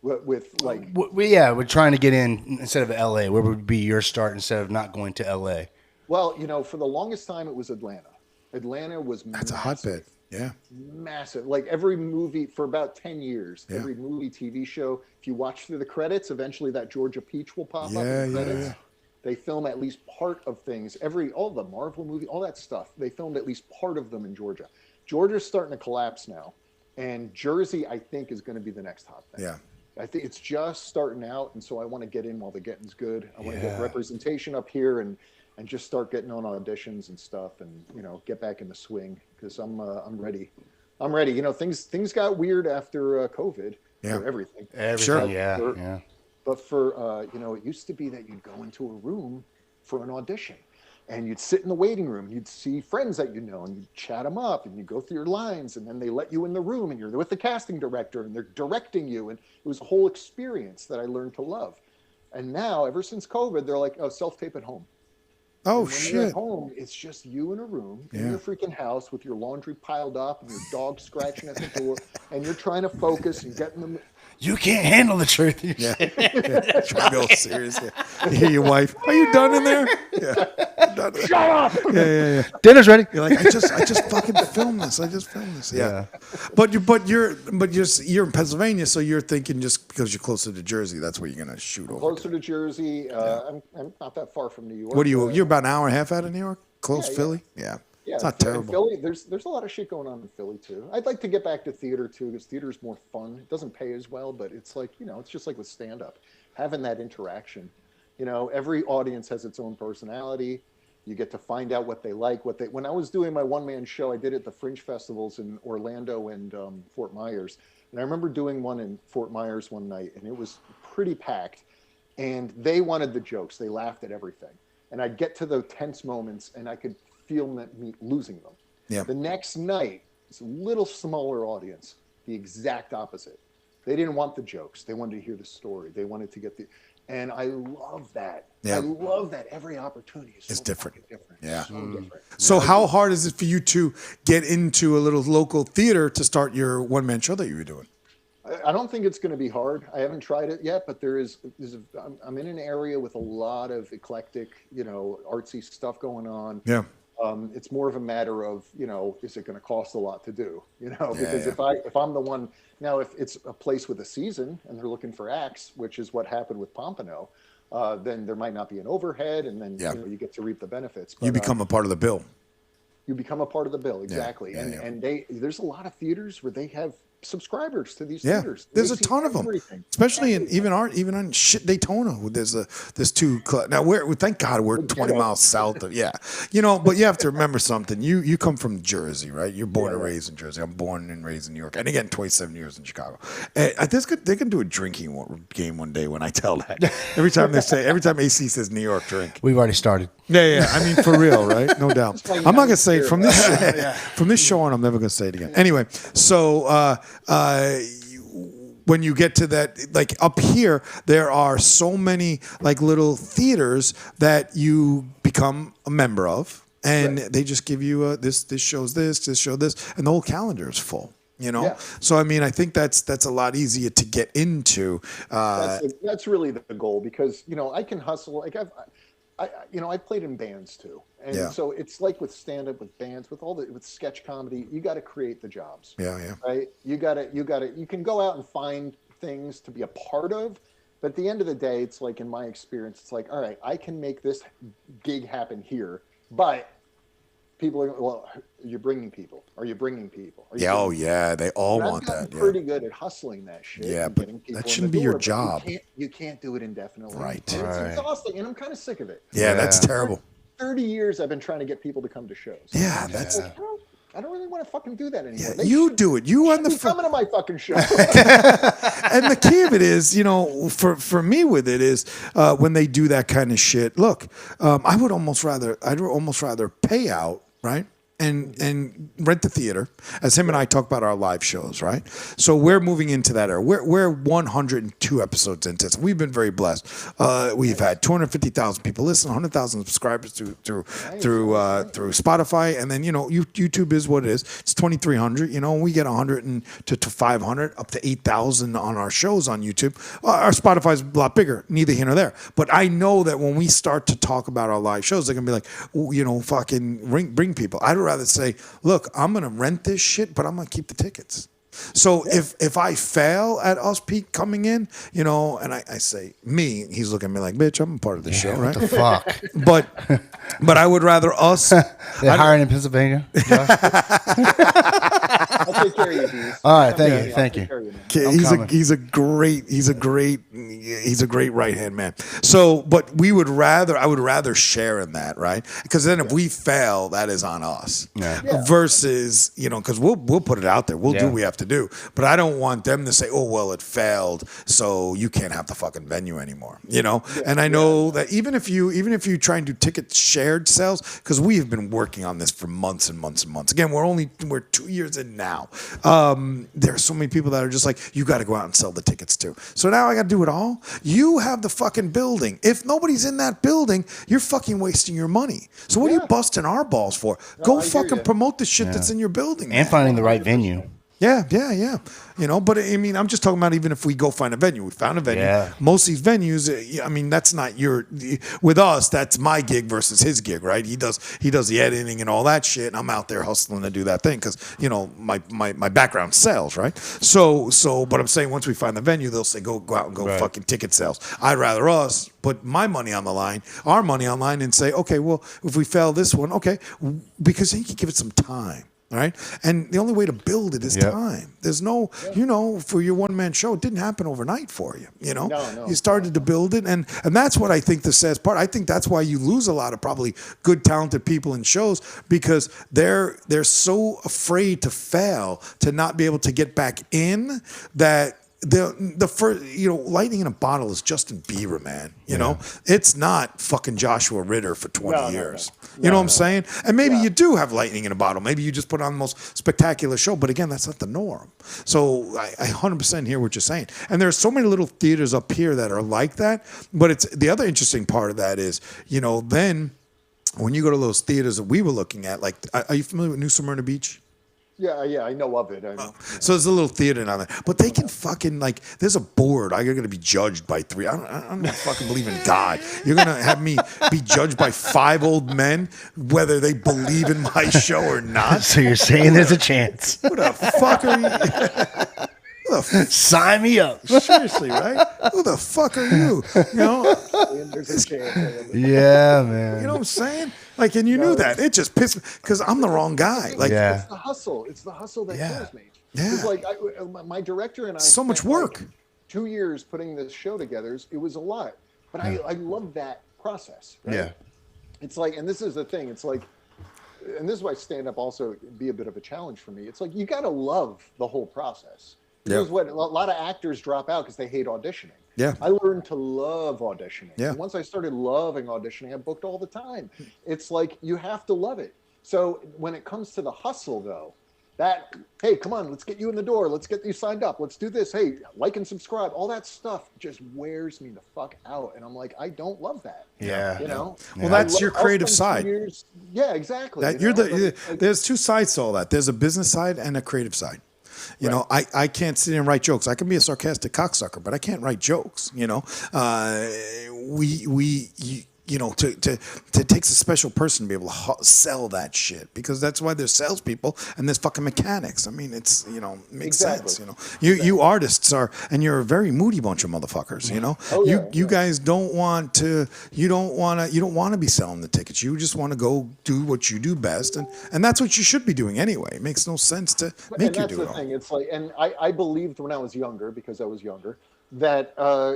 With like, We're trying to get in instead of LA. Where would be your start instead of not going to LA? well, for the longest time it was Atlanta. Atlanta was That's a massive. hotbed. Yeah. Massive. Like every movie for about 10 years, every movie, TV show, if you watch through the credits, eventually that Georgia peach will pop up in the credits. Yeah. They film at least part of things. All the Marvel movie, all that stuff, they filmed at least part of them in Georgia. Georgia's starting to collapse now. And Jersey, I think, is going to be the next hot thing. Yeah. I think it's just starting out. And so I want to get in while the getting's good. I want to get representation up here and just start getting on auditions and stuff and, get back in the swing because I'm ready. I'm ready. Things got weird after COVID for everything. Sure. Yeah. But for, it used to be that you'd go into a room for an audition and you'd sit in the waiting room. You'd see friends that and you'd chat them up and you go through your lines and then they let you in the room and you're with the casting director and they're directing you. And it was a whole experience that I learned to love. And now, ever since COVID, they're like, oh, self-tape at home. Oh, when shit. you're at home, it's just you in a room in your freaking house with your laundry piled up and your dog scratching at the door and you're trying to focus and getting them. You can't handle the truth. Yeah. Try to go serious. Yeah. You hear your wife. Are you done in there? Yeah. Shut up! Yeah. Dinner's ready. You're like, I just fucking filmed this. Yeah. But you're in Pennsylvania, so you're thinking just because you're closer to Jersey, that's where you're gonna shoot over. Closer to Jersey. I'm not that far from New York. What are you? You're about an hour and a half out of New York. Close, Philly. Yeah. It's not terrible. Philly, there's a lot of shit going on in Philly too. I'd like to get back to theater too because theater's more fun. It doesn't pay as well, but it's like it's just like with stand up, having that interaction. Every audience has its own personality. You get to find out what they like. When I was doing my one-man show, I did it at the Fringe festivals in Orlando and Fort Myers, and I remember doing one in Fort Myers one night, and it was pretty packed. And they wanted the jokes. They laughed at everything, and I'd get to the tense moments, and I could feel me losing them. Yeah. The next night, it's a little smaller audience, the exact opposite. They didn't want the jokes. They wanted to hear the story. They wanted to get and I love that. Yeah. I love that every opportunity is so different. different. Yeah. So different. So how hard is it for you to get into a little local theater to start your one-man show that you were doing? I don't think it's going to be hard. I haven't tried it yet, but I'm in an area with a lot of eclectic, artsy stuff going on. Yeah. It's more of a matter of, is it going to cost a lot to do? Because if I'm the one now, if it's a place with a season and they're looking for acts, which is what happened with Pompano, then there might not be an overhead, and then you get to reap the benefits. But, You become a part of the bill. You become a part of the bill, exactly. Yeah, and there's a lot of theaters where they have subscribers to these Yeah, theaters. there's They a see ton of them, everything. especially even on shit Daytona. There's two now. Thank God we're 20 miles south of but you have to remember something. You come from Jersey, right? You're born and raised in Jersey. I'm born and raised in New York, and again 27 years in Chicago. They can do a drinking game one day when I tell that. Every time AC says New York, drink. We've already started. Yeah. I mean, for real, right? No doubt. I'm not gonna say it from this show on. I'm never gonna say it again. Anyway, so. When you get to that, like up here, there are so many like little theaters that you become a member of, and they just give you this shows this show this, and the whole calendar is full. So I mean, I think that's a lot easier to get into. That's really the goal because I can hustle. Like I've played in bands too. And Yeah. so it's like with stand-up, with bands, with sketch comedy, you got to create the jobs. Yeah. Right. You can go out and find things to be a part of. But at the end of the day, it's like, in my experience, it's like, all right, I can make this gig happen here, but people are, well, you're bringing people. Are you bringing people? Yeah, oh yeah, they all And want I've gotten that. pretty good at hustling that shit. Yeah, and but getting people that in shouldn't the be your door, but job. You can't do it indefinitely. Right. And Right. it's exhausting, and I'm kind of sick of it. Yeah, that's terrible. 30 years I've been trying to get people to come to shows. Yeah, that's. Like, I don't really want to fucking do that anymore. Yeah, you do it. You on the coming to my fucking show. And the key of it is, for me with it is when they do that kind of shit. Look, I'd almost rather pay out, right? And rent the theater, as him and I talk about our live shows, right? So we're moving into that era. We're 102 episodes into this. We've been very blessed. We've had 250,000 people listen, 100,000 subscribers through Spotify, and then YouTube is what it is. It's 2,300. We get 100 to 500 up to 8,000 on our shows on YouTube. Our Spotify's a lot bigger. Neither here nor there. But I know that when we start to talk about our live shows, they're gonna be like, fucking bring people. I'd rather say, look, I'm gonna rent this shit, but I'm gonna keep the tickets. So if I fail at us peak coming in, and I say me, he's looking at me like, bitch, I'm a part of this show, right? What the fuck? But I would rather us. They're hiring in Pennsylvania. Josh? I'll take care of you, Dees. All right, thank I'll you, take thank care you. of you, man. He's a great right hand man. So, but I would rather share in that, right? Because then if we fail, that is on us. Yeah. Versus, because we'll put it out there. We'll do what we have to do. But I don't want them to say, oh well, it failed, so you can't have the fucking venue anymore. And I know that even if you try and do ticket shared sales, because we have been working on this for months and months and months. Again, we're 2 years in now. There are so many people that are just like, you got to go out and sell the tickets too. So now I got to do it all. You have the fucking building. If nobody's in that building, you're fucking wasting your money. So what are you busting our balls for? Go I hear fucking ya. promote the shit that's in your building. And man. finding the right venue. Yeah. But I mean, I'm just talking about even if we go find a venue. We found a venue. Yeah. Most of these venues, I mean, that's not with us, that's my gig versus his gig, right? He does the editing and all that shit, and I'm out there hustling to do that thing because, my background sales, right? So, but I'm saying once we find the venue, they'll say, go out and go fucking ticket sales. I'd rather us put my money on the line, our money on the line, and say, okay, well, if we fail this one, okay, because then you can give it some time. All right. And the only way to build it is time. There's no, for your one-man show, it didn't happen overnight for you. No. You started to build it. And that's what I think the saddest part. I think that's why you lose a lot of probably good, talented people in shows, because they're so afraid to fail, to not be able to get back in, that the first, lightning in a bottle is Justin Bieber, man. It's not fucking Joshua Ritter for 20 years. You know what I'm saying? And maybe you do have lightning in a bottle. Maybe you just put on the most spectacular show. But again, that's not the norm. So I 100% hear what you're saying. And there's so many little theaters up here that are like that. But it's the other interesting part of that is, then when you go to those theaters that we were looking at, like, are you familiar with New Smyrna Beach? Yeah, I know of it. So there's a little theater down there, but they can fucking there's a board. I'm gonna be judged by 3. I don't fucking believe in God. You're gonna have me be judged by 5 old men, whether they believe in my show or not. So you're saying there's a chance? Who the fuck are you? Sign me up. Seriously, right? Who the fuck are you? There's a chance. Yeah, man. You know what I'm saying? And you knew that. It just pissed me because I'm the wrong guy. It's the hustle. It's the hustle that kills me. Yeah. It's my director and I. So much work. 2 years putting this show together. It was a lot, but I love that process. Right? Yeah. It's and this is the thing. It's and this is why stand-up also be a bit of a challenge for me. It's you got to love the whole process. Yeah. This is what a lot of actors drop out because they hate auditioning. Yeah. I learned to love auditioning. Yeah. And once I started loving auditioning, I booked all the time. It's you have to love it. So when it comes to the hustle, though, hey, come on, let's get you in the door. Let's get you signed up. Let's do this. Hey, like and subscribe. All that stuff just wears me the fuck out. And I'm I don't love that. Yeah. Well, that's your creative side. Yeah, exactly. There's 2 sides to all that. There's a business side and a creative side. I can't sit and write jokes. I can be a sarcastic cocksucker, but I can't write jokes. it takes a special person to be able to sell that shit, because that's why there's salespeople and there's fucking mechanics. I mean, it's, makes sense. You artists are, and you're a very moody bunch of motherfuckers. You guys don't want to be selling the tickets. You just want to go do what you do best, and that's what you should be doing anyway. It makes no sense to make you do it. And that's the thing. It's like, and I believed when I was younger, because I was younger, that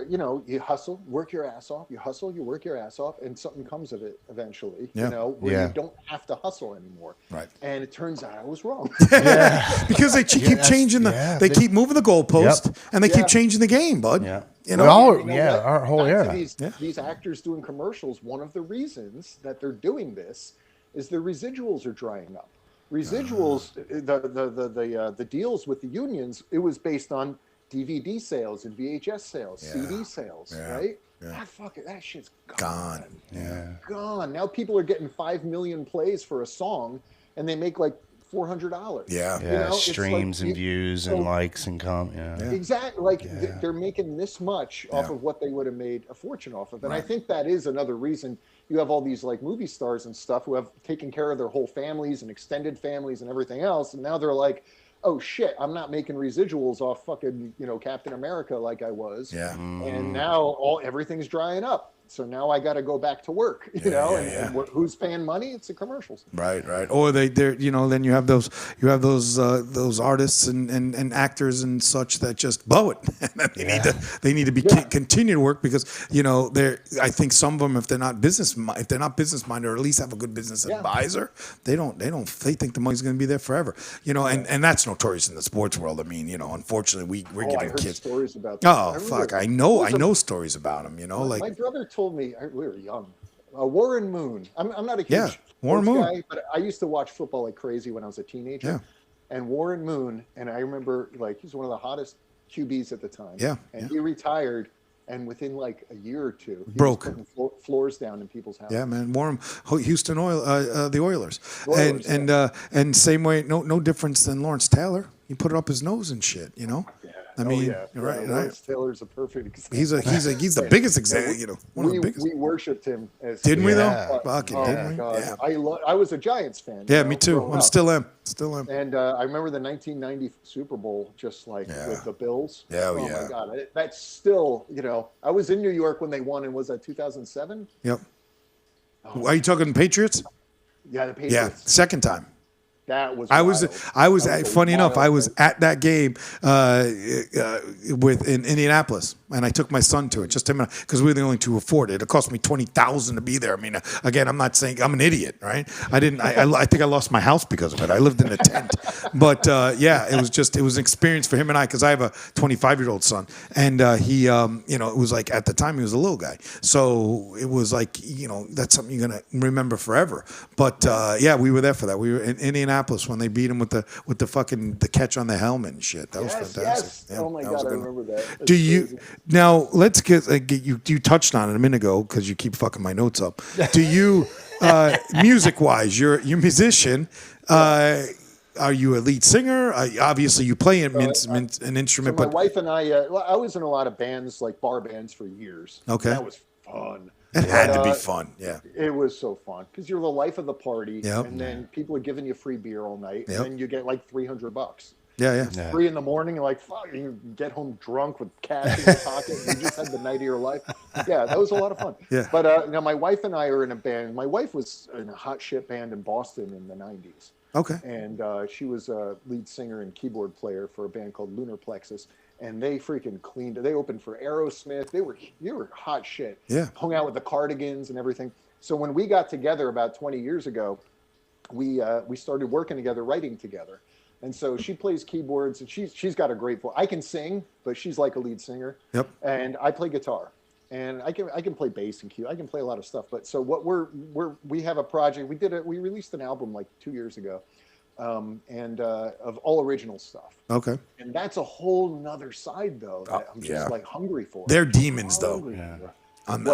you hustle, work your ass off. You hustle, you work your ass off, and something comes of it eventually. Where you don't have to hustle anymore. Right. And it turns out I was wrong. Because they keep changing they keep moving the goalpost, and they keep changing the game, bud. Yeah. Our whole era. These actors doing commercials. One of the reasons that they're doing this is their residuals are drying up. Residuals, the deals with the unions, it was based on DVD sales and VHS sales, CD sales, right? Yeah. That shit's gone. Gone. Now people are getting 5 million plays for a song, and they make like $400. Yeah. Streams and views and likes and Exactly. They're making this much off of what they would have made a fortune off of. And I think that is another reason you have all these like movie stars and stuff who have taken care of their whole families and extended families and everything else. And now they're like, oh shit, I'm not making residuals off fucking, Captain America like I was. Yeah. And now everything's drying up. So now I got to go back to work, and who's paying money? It's the commercials. Right. Or they're then you have those artists and actors and such that just blow it. they need to continue to work, because I think some of them, if they're not business minded, or at least have a good business advisor, they think the money's going to be there forever. And that's notorious in the sports world. I mean, unfortunately we're giving kids stories about that. Oh fuck, I know stories about them. My brother told me, we were young, Warren Moon. I'm not a huge Warren Moon guy, but I used to watch football like crazy when I was a teenager. Yeah. And Warren Moon, and I remember he's one of the hottest QBs at the time. Yeah. And he retired, and within like a year or two, he was putting floors down in people's houses. Yeah, man. Warren, Houston the Oilers. And same way, no difference than Lawrence Taylor. He put it up his nose and shit. I mean, right. Lawrence Taylor's a perfect example. He's the biggest example. One of the biggest. We worshipped him. Didn't we though? Fucking didn't we? God. Yeah. I was a Giants fan. Yeah, me too. I still am. And I remember the 1990 Super Bowl, just with the Bills. Yeah, my God, that's still. I was in New York when they won, and was that 2007? Yep. Are you talking Patriots? Yeah, the Patriots. Yeah, second time. That was. I was funny enough. I was at that game in Indianapolis, and I took my son to it, just him, because we were the only two who afforded it. It cost me $20,000 to be there. I mean, again, I'm not saying I'm an idiot, right? I think I lost my house because of it. I lived in a tent, but it was an experience for him and I, because I have a 25-year-old son, and he, it was like at the time he was a little guy, so it was like that's something you're gonna remember forever. But we were there for that. We were in Indianapolis when they beat him with the fucking catch on the helmet and shit. That was fantastic. Yes. Yeah, oh my God, I remember that. That's Do you crazy. Now? Let's get you touched on it a minute ago, because you keep fucking my notes up. Do you music wise? You're a musician. Are you a lead singer? Obviously, you play an instrument. So my wife and I was in a lot of bands, like bar bands, for years. Okay, that was fun. It had to be fun, yeah. It was so fun, because you're the life of the party, and then people are giving you free beer all night, and then you get like $300. Yeah. 3 a.m, you're like, fuck, you get home drunk with cash in your pocket, and you just had the night of your life. Yeah, that was a lot of fun. Yeah. But now my wife and I are in a band. My wife was in a hot shit band in Boston in the 90s. Okay. And she was a lead singer and keyboard player for a band called Lunar Plexus. And they freaking cleaned it. They opened for Aerosmith. They were hot shit. Yeah. Hung out with the Cardigans and everything. So when we got together about 20 years ago, we started working together, writing together. And so she plays keyboards, and she's got a great voice. I can sing, but she's like a lead singer. Yep. And I play guitar, and I can play bass and key. I can play a lot of stuff. But so what we have a project. We released an album like 2 years ago. Of all original stuff. Okay. And that's a whole nother side, though, that I'm just like hungry for. They're demons, though. Yeah. On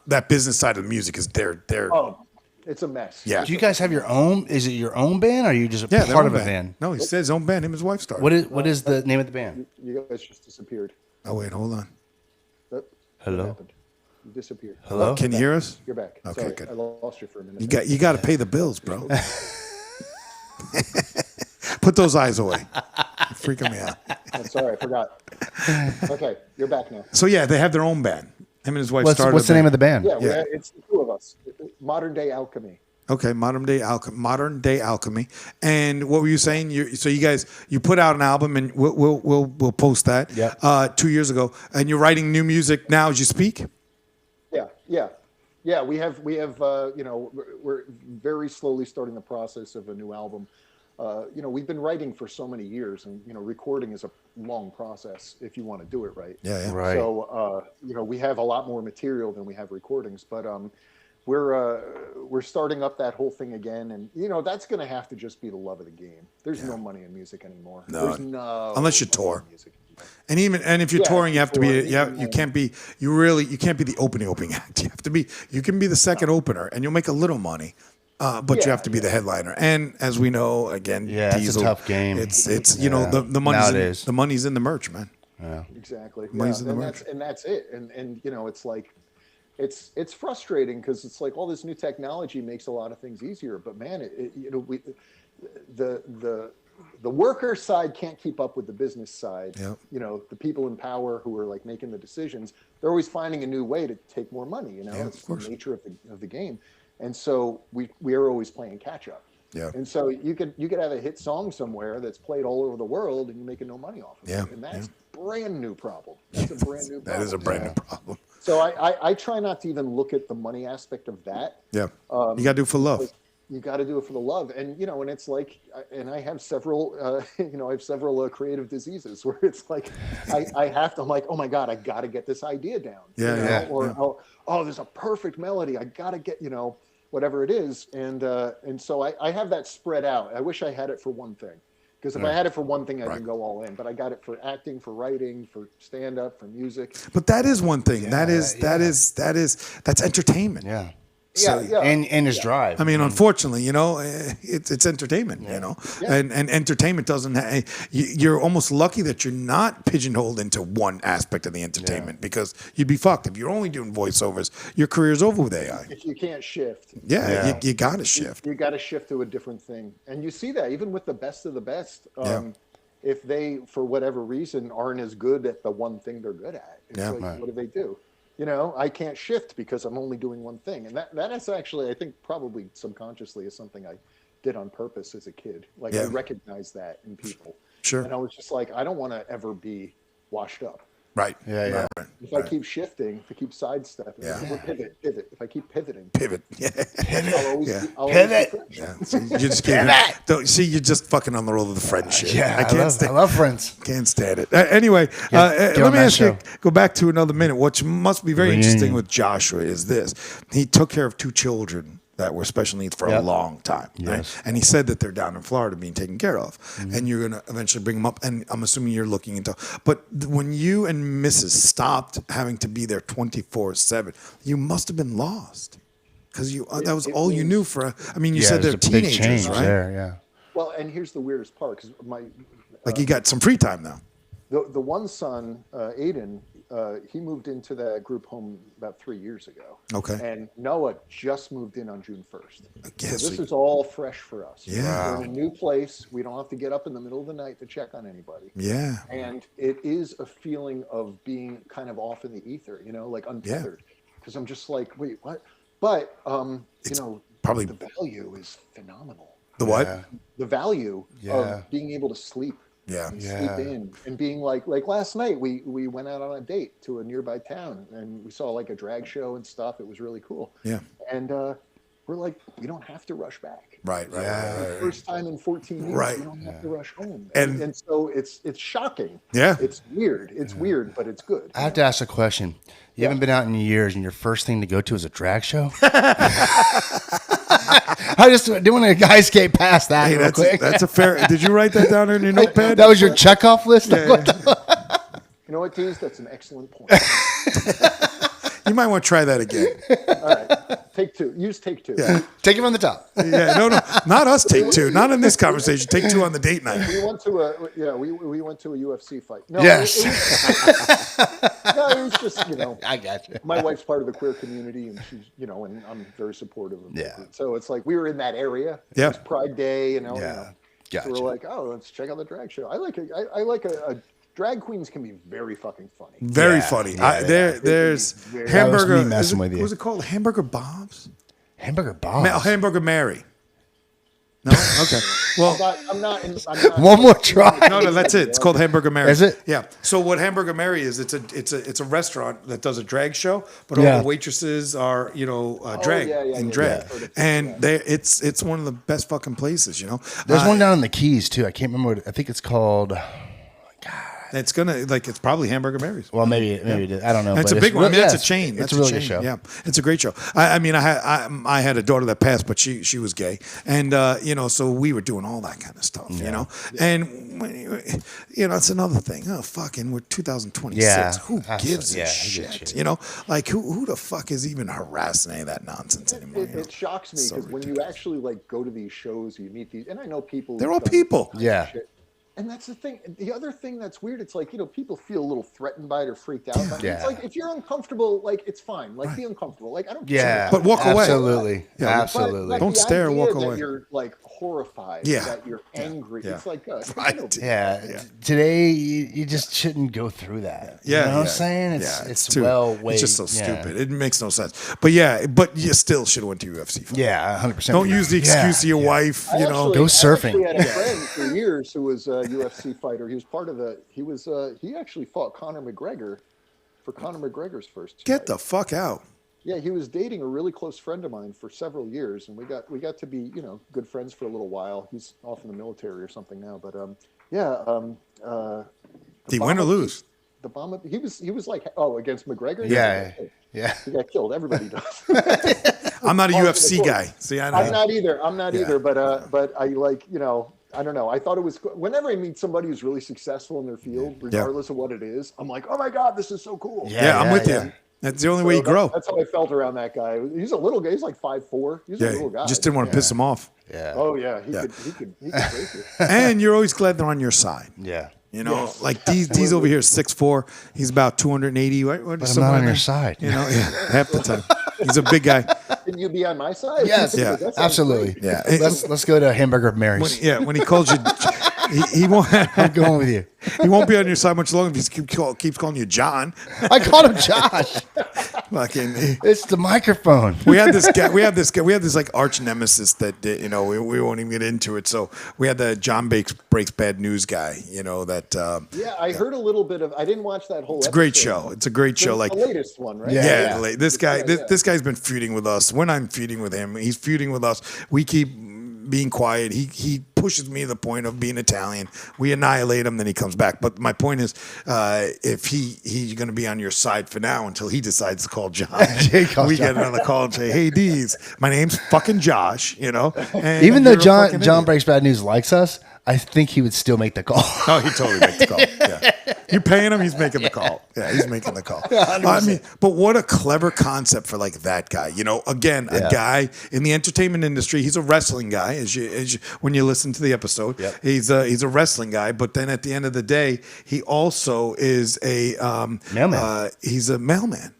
that business side of the music is they're. Oh, it's a mess. Yeah. Do you guys have your own? Is it your own band, or are you just part of a band? No, he says his own band. Him and his wife started. What is the name of the band? You guys just disappeared. Oh wait, hold on. Hello. You disappeared. Hello? Can you hear us? You're back. Okay, Sorry, good. I lost you for a minute. You got to pay the bills, bro. Put those eyes away. You're freaking me out. I'm sorry, I forgot. Okay, you're back now. So yeah, they have their own band. Him and his wife started. What's the name of the band? Yeah, Yeah. it's the two of us. Modern Day Alchemy. Okay, modern day alchemy. And what were you saying? So you guys, you put out an album, and we'll post that. Yeah. 2 years ago, and you're writing new music now as you speak. Yeah. We have. We're very slowly starting the process of a new album. We've been writing for so many years, and recording is a long process if you want to do it right. Yeah. Right. So we have a lot more material than we have recordings, but we're starting up that whole thing again, and that's going to have to just be the love of the game. There's no money in music anymore. No. There's no Unless you money tour. in music anymore. And if you're touring, you have to be. touring, You can't be the opening act. You can be the second opener, and you'll make a little money. But you have to be the headliner. And as we know, again, Yeah, it's a Diesel, tough game. It's the money's the money's in the merch, man. Yeah. Exactly. Money's in the merch. And that's it. And it's like it's frustrating because it's like all this new technology makes a lot of things easier, but man, the worker side can't keep up with the business side. Yep. The people in power who are like making the decisions, they're always finding a new way to take more money. Yeah, It's of course. the nature of the game. And so we are always playing catch up. Yeah. And so you could have a hit song somewhere that's played all over the world and you're making no money off of Yeah, it. And that's a brand new problem. That's a brand new problem. That is a brand new problem. So I try not to even look at the money aspect of that. Yeah. You got to do it for love. You got to do it for the love. And, and it's like, and I have several, creative diseases where it's like, I'm like, oh my God, I got to get this idea down. Oh, there's a perfect melody. I got to get, whatever it is. And so I have that spread out. I wish I had it for one thing. Because if I had it for one thing, I can go all in. But I got it for acting, for writing, for stand-up, for music. But that is one thing. That's entertainment. Yeah. So, And his drive. I mean, unfortunately, it's entertainment, and entertainment doesn't. You're almost lucky that you're not pigeonholed into one aspect of the entertainment because you'd be fucked if you're only doing voiceovers. Your career's over with AI. If you can't shift. You got to shift. You got to shift to a different thing, and you see that even with the best of the best. If they, for whatever reason, aren't as good at the one thing they're good at, what do? I can't shift because I'm only doing one thing. And that is actually, I think probably subconsciously is something I did on purpose as a kid. Like I recognized that in people. Sure. And I was just like, I don't want to ever be washed up. Right. Yeah. Right. If I keep shifting, if I keep sidestepping, pivot. If I keep pivoting, Pivot. Yeah. I'll always Pivot. Yeah. So you just you're just fucking on the roll of the friend shit. Yeah, I love Friends. Can't stand it. Anyway, Get let on me that ask you, show. go back to another minute. What must be very interesting Reunion. with Joshua is this. He took care of 2 children that were special needs for a long time. Right? Yes. And he said that they're down in Florida being taken care of. And you're going to eventually bring them up. And I'm assuming you're looking into. But when you and Mrs. stopped having to be there 24/7, you must have been lost. Because that was all you knew for. You said they're there's a big teenagers, change right? there, yeah. Well, and here's the weirdest part, because You got some free time now. the one son, Aiden, he moved into that group home about 3 years ago. Okay. And Noah just moved in on June 1st. guess So this we- is all fresh for us. Yeah. We're in a new place. We don't have to get up in the middle of the night to check on anybody. Yeah. And it is a feeling of being kind of off in the ether, like untethered. Because I'm just like, wait, what? But, probably- the value is phenomenal. The what? Yeah. The value Yeah. of being able to sleep. Yeah. And Yeah. sleep in and being like last night we went out on a date to a nearby town and we saw like a drag show and stuff. It was really cool. Yeah. And we're like, we don't have to rush back. Right. First time in 14 years, Right. we don't have to rush home. And- And so it's shocking. Yeah. It's weird. It's weird, but it's good. I have to ask a question. You haven't been out in years, and your first thing to go to is a drag show? I just didn't want to skate past that Hey, real quick. that's a fair. Did you write that down in your notepad? That was your checkoff list? You know what, Dees? That's an excellent point. You might want to try that again. All right. take two. Use take two. Yeah. Take it from the top. Yeah, no, not us. Take two. Not in this conversation. Take two on the date night. We went to we went to a UFC fight. No, Yes. it was just I got you. my wife's part of the queer community, and she's and I'm very supportive of Yeah. it. So it's like we were in that area. Yeah. It was Pride Day, Yeah. So Gotcha. we're like, oh, let's check out the drag show. I like a drag queens can be very fucking funny. Very Yeah, funny. yeah, There's That was hamburger. me messing with you. Was it called Hamburger Bob's? Hamburger Bombs. Hamburger Mary. No. Okay. Well, I'm not One more try. no, that's it. It's called Hamburger Mary. Is it? Yeah. So what Hamburger Mary is? It's a restaurant that does a drag show, but all Yeah. the waitresses are drag in drag, and it's one of the best fucking places. There's one down in the Keys too. I can't remember. I think it's called. It's it's probably Hamburger Mary's. Well, maybe it is. I don't know. And it's but a big one. I mean, yeah, that's a chain. It's That's a really chain. good show. Yeah, it's a great show. I had a daughter that passed, but she was gay, and so we were doing all that kind of stuff. And it's another thing. Oh, fucking, we're 2026. Yeah. Who gives a I get shit? you. Like who the fuck is even harassing any of that nonsense anymore? It shocks me because when you actually go to these shows, you meet these, and I know people. They're all people. Yeah. Shit. And that's the thing. The other thing that's weird, it's like, people feel a little threatened by it or freaked out by it. Yeah. It's like, if you're uncomfortable, it's fine. Be uncomfortable. I don't Yeah. care. But walk away. Absolutely. Yeah. Absolutely. Don't the stare, idea walk that away. You're horrified. Yeah. That you're angry. Yeah. It's like, Right. Yeah. Today, you just shouldn't go through that. Yeah, You know what I'm yeah. saying? It's well weighed. It's just so yeah. stupid. It makes no sense. But you still should have went to UFC. Fight. Yeah, 100%. Don't use the excuse of your Yeah. wife. I actually- Go I surfing. actually had a friend for years who was a UFC fighter. He was part of he actually fought Conor McGregor for Conor McGregor's first Get fight. the fuck out. Yeah, he was dating a really close friend of mine for several years, and we got to be good friends for a little while. He's off in the military or something now, but Did he win or lose? The bomb. He was against McGregor. Yeah. Yeah. He got killed. Everybody does. I'm not a Off to UFC the court. guy. See, I know. I'm not either. Yeah. But I I don't know. I thought it was whenever I meet somebody who's really successful in their field, regardless of what it is, I'm like, oh my god, this is so cool. Yeah, I'm with you. That's the only way you grow. That's how I felt around that guy. He's a little guy. He's like 5'4". He's a little guy. Just didn't want to piss him off. Yeah. Oh yeah, he could break you. And you're always glad they're on your side. Yeah. Like Dees over here is 6'4". He's about 280. Right? But I'm not on your side. Half the time. He's a big guy. Can you be on my side? Yes. Yeah. That sounds Absolutely. great. Yeah. Let's go to Hamburger Mary's. When he calls you, he won't. I'm going with you. He won't be on your side much longer if he keeps calling you John. I called him Josh. Fucking. It's the microphone. We had this guy. We had this like arch nemesis that we won't even get into it. So we had the John breaks bad news guy. That. Yeah, I heard a little bit of. I didn't watch that whole. It's a great show. It's a great show. Like the latest one, right? yeah, this guy. Yeah. This guy's been feuding with us. When I'm feuding with him, he's feuding with us. We keep being quiet. He pushes me to the point of being Italian. We annihilate him, then he comes back. But my point is, if he's going to be on your side for now until he decides to call John, we get another call and say, "Hey, Dees, my name's fucking Josh." And Even though you're a fucking John idiot. Breaks Bad News likes us, I think he would still make the call. Oh, he totally makes the call. Yeah. You paying him, he's making the call. Yeah, he's making the call. I mean, but what a clever concept for like that guy. Again, a guy in the entertainment industry. He's a wrestling guy. As you when you listen to the episode, he's a wrestling guy. But then at the end of the day, he also is a Mailman. He's a mailman.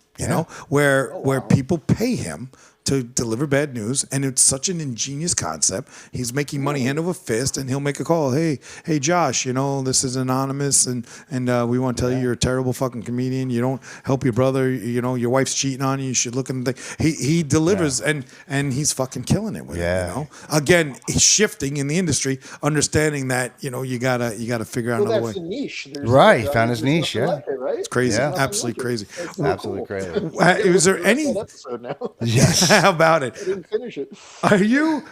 Where people pay him to deliver bad news, and it's such an ingenious concept. He's making money hand over fist, and he'll make a call. Hey, Josh, this is anonymous, and we want to tell you you're a terrible fucking comedian. You don't help your brother. Your wife's cheating on you. You should look in the thing. He delivers, and he's fucking killing it with it. Again, he's shifting in the industry, understanding that you gotta figure out another way. That's a niche. Right, found his niche, nothing like it, right? It's crazy, Yeah. absolutely crazy. It's so Absolutely cool. crazy. Was there any? That episode now. Yes. How about it? I didn't finish it. Are you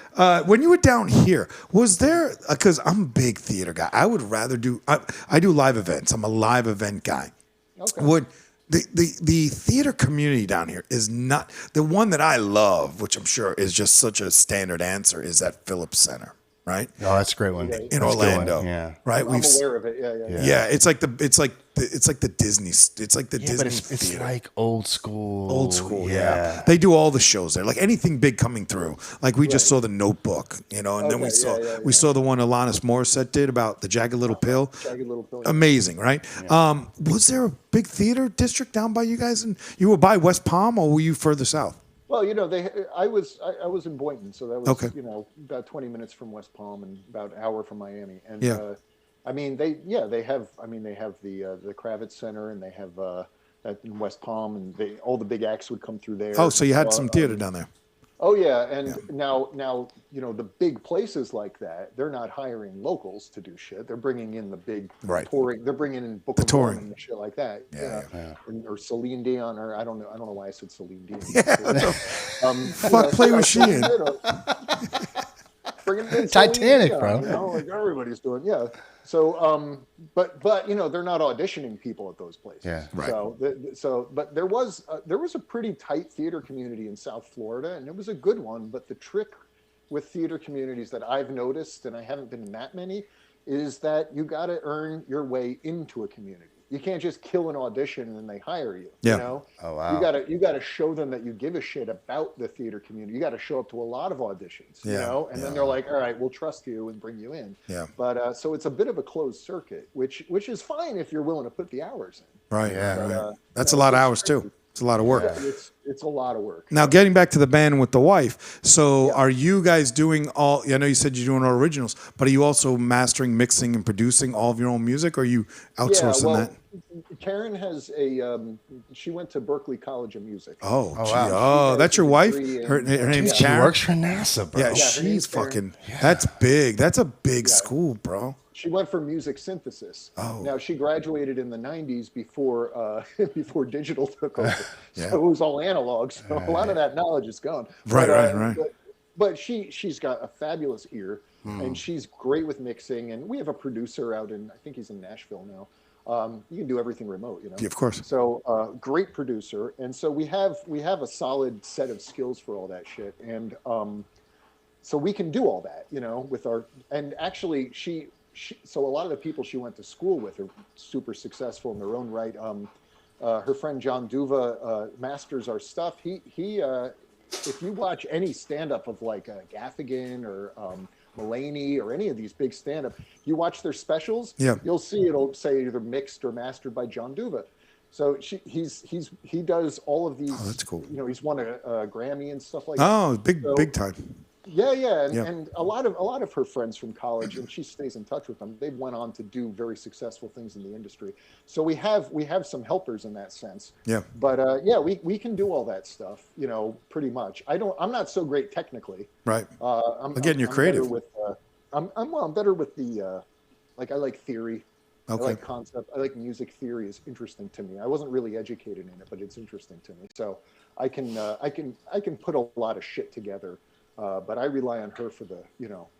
when you were down here? Was there because I'm a big theater guy? I would rather do. I do live events. I'm a live event guy. Okay. Would the theater community down here is not the one that I love, which I'm sure is just such a standard answer. Is at Phillips Center. right? Oh, that's a great one. Yeah. In That's a good one. Orlando, Yeah. right? I'm aware of it. Yeah. Yeah, it's like the Disney. It's like the Yeah, Disney but it's theater. like old school. Old school, yeah. They do all the shows there. Like anything big coming through. Like we just saw The Notebook, and then we saw the one Alanis Morissette did about the Jagged Little Pill. Jagged Little Pill. Amazing, right? Yeah. Was there a big theater district down by you guys? And you were by West Palm, or were you further south? Well, I was in Boynton, so that was Okay. about 20 minutes from West Palm and about an hour from Miami. And Yeah. they have the Kravitz Center, and they have that in West Palm, and all the big acts would come through there. Oh, so you had some theater down there. Oh yeah, and now the big places like that, they're not hiring locals to do shit. They're bringing in the big touring. They're bringing in Book of touring. Mormon and shit like that. Yeah. Or Celine Dion, or I don't know why I said Celine Dion. Fuck play was she in? Bringing in Titanic, Celine Dion, bro. like everybody's doing. Yeah. So, but they're not auditioning people at those places. Yeah. Right. But there was a pretty tight theater community in South Florida, and it was a good one. But the trick with theater communities that I've noticed, and I haven't been in that many, is that you got to earn your way into a community. You can't just kill an audition and then they hire you. Yeah. You know? Oh, wow. You gotta show them that you give a shit about the theater community. You got to show up to a lot of auditions. And then they're like, all right, we'll trust you and bring you in. Yeah. But so it's a bit of a closed circuit, which is fine if you're willing to put the hours in. Right. Yeah. Right. That's a lot of hours too. It's a lot of work. Yeah, it's a lot of work. Now, getting back to the band with the wife, so are you guys doing all? I know you said you're doing all originals, but are you also mastering, mixing, and producing all of your own music, or are you outsourcing that? Karen has she went to Berklee College of Music. Oh, gee. wow. Oh, that's your wife? degree Her name's She Karen? works for NASA, bro. Yeah, her she's name's Karen. fucking, that's big. That's a big school, bro. She went for music synthesis. Oh. Now she graduated in the '90s before before digital took over, Yeah. so it was all analog. So a lot of that knowledge is gone. Right. But she's got a fabulous ear, and she's great with mixing. And we have a producer out in, I think he's in Nashville now. You can do everything remote, Yeah, of course. So great producer, and so we have a solid set of skills for all that shit, and so we can do all that, with our. And actually, so a lot of the people she went to school with are super successful in their own right. Her friend John Duva masters our stuff. He if you watch any stand-up of like Gaffigan or Mulaney or any of these big stand-up, you watch their specials, you'll see it'll say either mixed or mastered by John Duva. So he does all of these. Oh, that's cool. He's won a Grammy and stuff like that. Oh, big time. And a lot of her friends from college, and she stays in touch with them. They went on to do very successful things in the industry. So we have some helpers in that sense. Yeah. But we can do all that stuff. Pretty much. I'm not so great technically. Right. Again, you're creative. I'm better with the I like theory. Okay. I like concept. I like music theory is interesting to me. I wasn't really educated in it, but it's interesting to me. So I can put a lot of shit together. But I rely on her for the,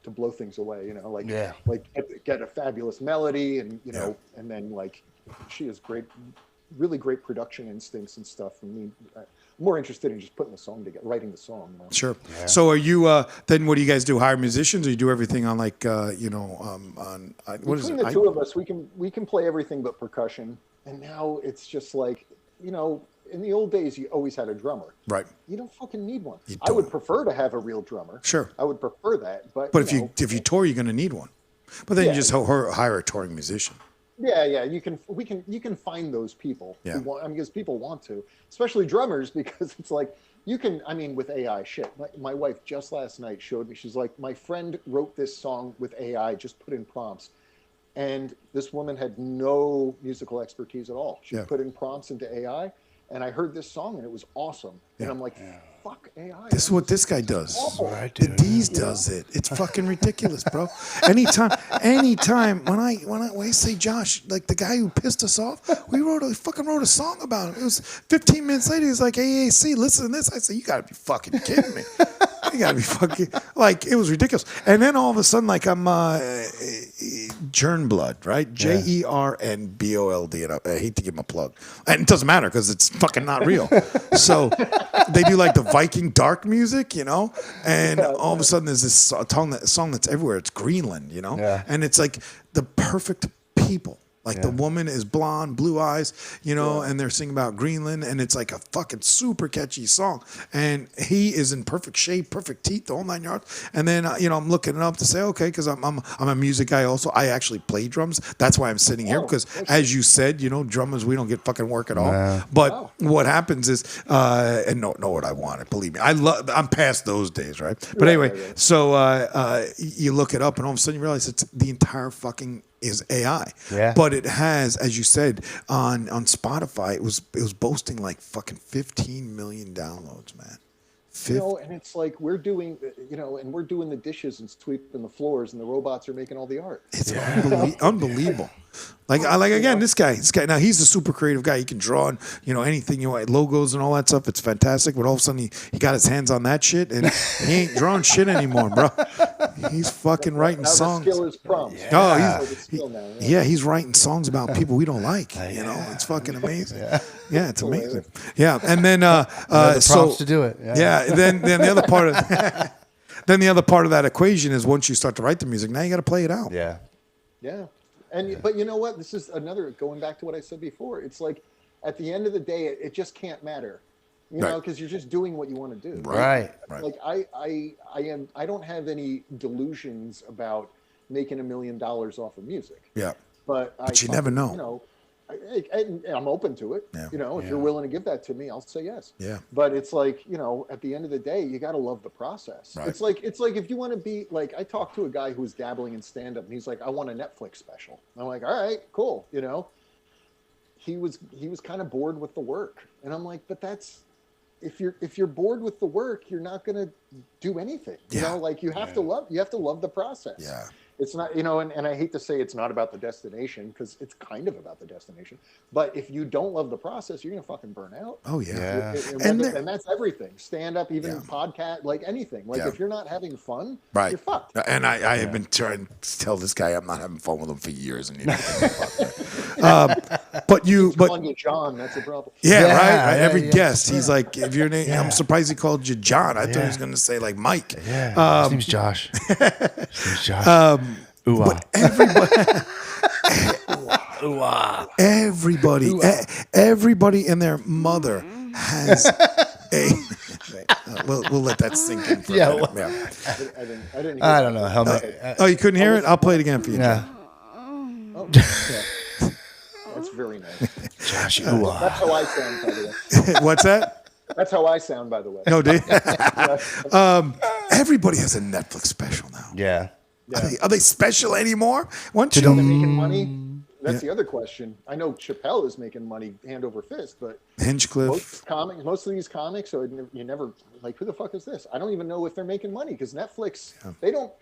to blow things away, get a fabulous melody and, and then she has really great production instincts and stuff. And me, I'm more interested in just putting the song together, writing the song. Sure. Yeah. So are you, then what do you guys do? Hire musicians, or you do everything on what is it? Between the two of us, we can play everything but percussion. And now it's just in the old days, you always had a drummer. Right. You don't fucking need one. I would prefer to have a real drummer. Sure. I would prefer that. But if you tour, you're going to need one. But then you just hire a touring musician. Yeah. You can find those people. Yeah. Because people want to, especially drummers, because it's with AI shit. My wife just last night showed me. She's like, my friend wrote this song with AI, just put in prompts. And this woman had no musical expertise at all. She put in prompts into AI. And I heard this song and it was awesome. And I'm like, fuck AI. This is what this guy does. That's what I do. The Dees does it. It's fucking ridiculous, bro. Anytime when I say Josh, like the guy who pissed us off, we wrote a song about him. It was 15 minutes later, he's like, AAC, listen to this. I said, you gotta be fucking kidding me. You gotta be fucking, it was ridiculous. And then all of a sudden, I'm Jernblood, right? Jernbold. And I hate to give him a plug, and it doesn't matter because it's fucking not real. So they do like the Viking dark music, you know, and all of a sudden there's this song that's everywhere. It's Greenland, you know, and it's like the perfect people. Like the woman is blonde, blue eyes, you know, and they're singing about Greenland, and it's like a fucking super catchy song. And he is in perfect shape, perfect teeth, the whole 9 yards. And then you know, I'm looking it up to say, okay, because I'm a music guy also. I actually play drums. That's why I'm sitting here because, as you said, you know, drummers, we don't get fucking work at all. But what happens is, and know what I wanted. Believe me, I'm past those days, right? But anyway, so you look it up, and all of a sudden you realize it's the entire fucking is AI. But it has, as you said, on Spotify, it was boasting like fucking 15 million downloads, man. You know, and it's like we're doing, you know, and we're doing the dishes and sweeping the floors, and the robots are making all the art. It's unbelievable. Like again, this guy. Now he's a super creative guy. He can draw and you know anything you want, logos and all that stuff. It's fantastic. But all of a sudden he got his hands on that shit, and he ain't drawing shit anymore, bro. He's fucking writing songs. The skill is prompt. He's writing songs about people we don't like. You know, it's fucking amazing. Yeah, it's amazing. Yeah, and then the prompts to do it. Then the other part of then the other part of that equation is once you start to write the music, now you got to play it out. Yeah. And but you know what? This is another going back to what I said before. It's like at the end of the day, it just can't matter, you know, because you're just doing what you want to do. Right. Like I don't have any delusions about making $1 million off of music. Yeah. But you never know. You know, I'm open to it. You know, if you're willing to give that to me, I'll say yes. Yeah. But it's like, you know, at the end of the day, you got to love the process. Right. It's like if you want to be like, I talked to a guy who was dabbling in stand up, and he's like, I want a Netflix special. And I'm like, all right, cool. You know, he was kind of bored with the work, and I'm like, but that's if you're bored with the work, you're not going to do anything. You know, like you have to love the process. Yeah. It's not, you know, and I hate to say it's not about the destination because it's kind of about the destination. But if you don't love the process, you're going to fucking burn out. Oh, yeah. And that's everything. Stand up, even podcast, like anything. Like if you're not having fun, you're fucked. And I have been trying to tell this guy I'm not having fun with him for years. And but calling you John, that's a problem. Yeah, right. Every guest, he's like, if your name, I'm surprised he called you John. I thought he was going to say like Mike. Yeah. His name's Josh. But everybody and their mother has a. We'll let that sink in for a minute. I don't know. Oh, you couldn't hear it? I'll play it again for you. Yeah. That's very nice. Josh, that's how I sound, by the way. What's that? That's how I sound, by the way. No, dude. Everybody has a Netflix special now. Yeah. Are they special anymore? Are they making money? That's the other question. I know Chappelle is making money hand over fist, but Hinchcliffe. most of these comics, you never like, who the fuck is this? I don't even know if they're making money because Netflix, they don't.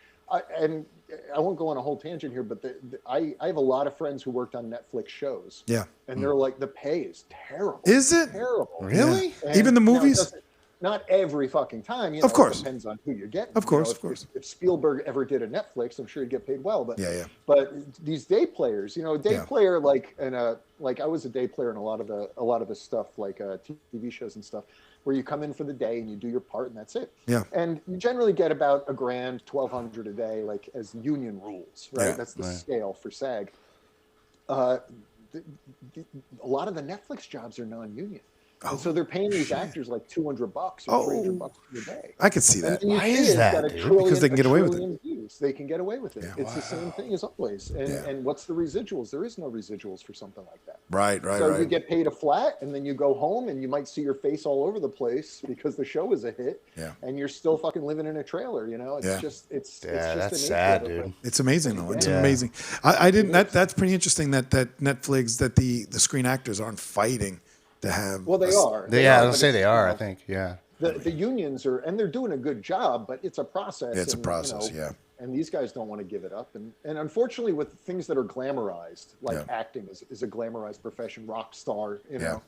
And I won't go on a whole tangent here, but I have a lot of friends who worked on Netflix shows. Yeah. And they're like, the pay is terrible. Is it? Terrible. Really? Even the movies? Not every fucking time. You know, of course. It depends on who you're getting. Of course, If Spielberg ever did a Netflix, I'm sure he'd get paid well. But But these day players, you know, player like I was a day player in a lot of the stuff like TV shows and stuff, where you come in for the day and you do your part and that's it. Yeah. And you generally get about $1,000, $1,200 a day, like as union rules, right? That's the scale for SAG. A lot of the Netflix jobs are non-union. And so they're paying these actors like $200 or $300 a day. I could see that. Why is that? Because they can get away with it. Views. They can get away with it. Yeah, it's the same thing as always. And what's the residuals? There is no residuals for something like that. Right. So you get paid a flat, and then you go home, and you might see your face all over the place because the show is a hit. Yeah. And you're still fucking living in a trailer. You know, it's just that's sad, dude. It's amazing though. It's amazing. I didn't. That's pretty interesting. That Netflix, that the screen actors aren't fighting. To have well, they are. I'll say they are. I think, The unions are, and they're doing a good job, but it's a process. It's a process, And these guys don't want to give it up. And unfortunately, with things that are glamorized, like acting is a glamorized profession, rock star, you know,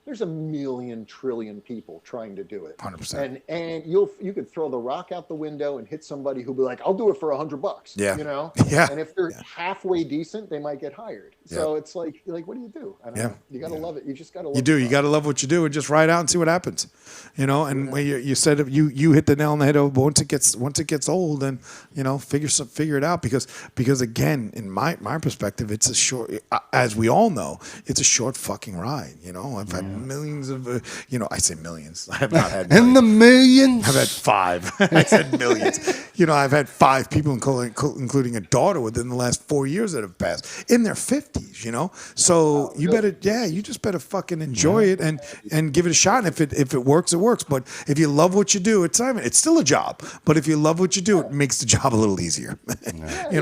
there's a million trillion people trying to do it. 100%. And you could throw the rock out the window and hit somebody who'll be like, I'll do it for $100. Yeah. You know? Yeah. And if they're halfway decent, they might get hired. So it's like, what do you do? I don't know. You got to love it. You just got to love it. You got to love what you do and just ride out and see what happens. You know, and when you said you hit the nail on the head. Once it gets old, then figure it out because again, in my perspective, it's a short. As we all know, it's a short fucking ride. You know, I've had millions of. I say millions. I have not had millions. In the millions. I've had 5. I said millions. I've had 5 people, including a daughter, within the last 4 years that have passed in their 50s. So you just better fucking enjoy it and give it a shot. And if it works, it works. But if you love what you do, it's still a job. But if you love what you do, it makes the job a little easier.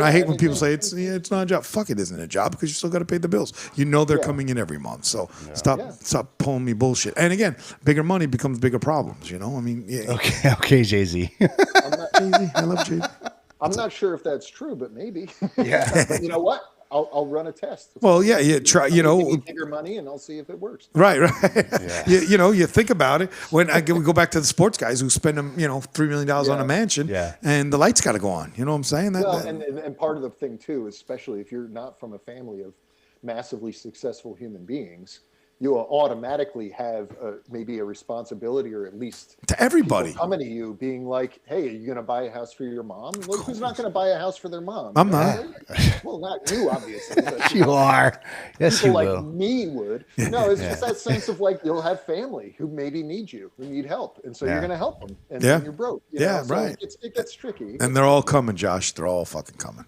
I hate when people say it's not a job. Fuck, it isn't a job because you still got to pay the bills. They're coming in every month. So stop pulling me bullshit. And again, bigger money becomes bigger problems. Okay, Jay-Z. Jay-Z, I love Jay-Z. I'm not sure if that's true, but maybe. Yeah. But you know what? I'll run a test. Well, try. Give me bigger money, and I'll see if it works. Right. Yeah. You think about it. When we go back to the sports guys who spend $3 million on a mansion, and the lights got to go on. You know what I'm saying? And part of the thing too, especially if you're not from a family of massively successful human beings, you will automatically have maybe a responsibility, or at least to everybody coming to you being like, hey, are you going to buy a house for your mom? Well, who's not going to buy a house for their mom? I'm not. Well, not you, obviously. But, You are. Yes, people you like will. me would. No, it's just that sense of like, you'll have family who maybe need you, who need help. And so you're going to help them. And then you're broke. So right. It gets tricky. And they're all coming, Josh. They're all fucking coming.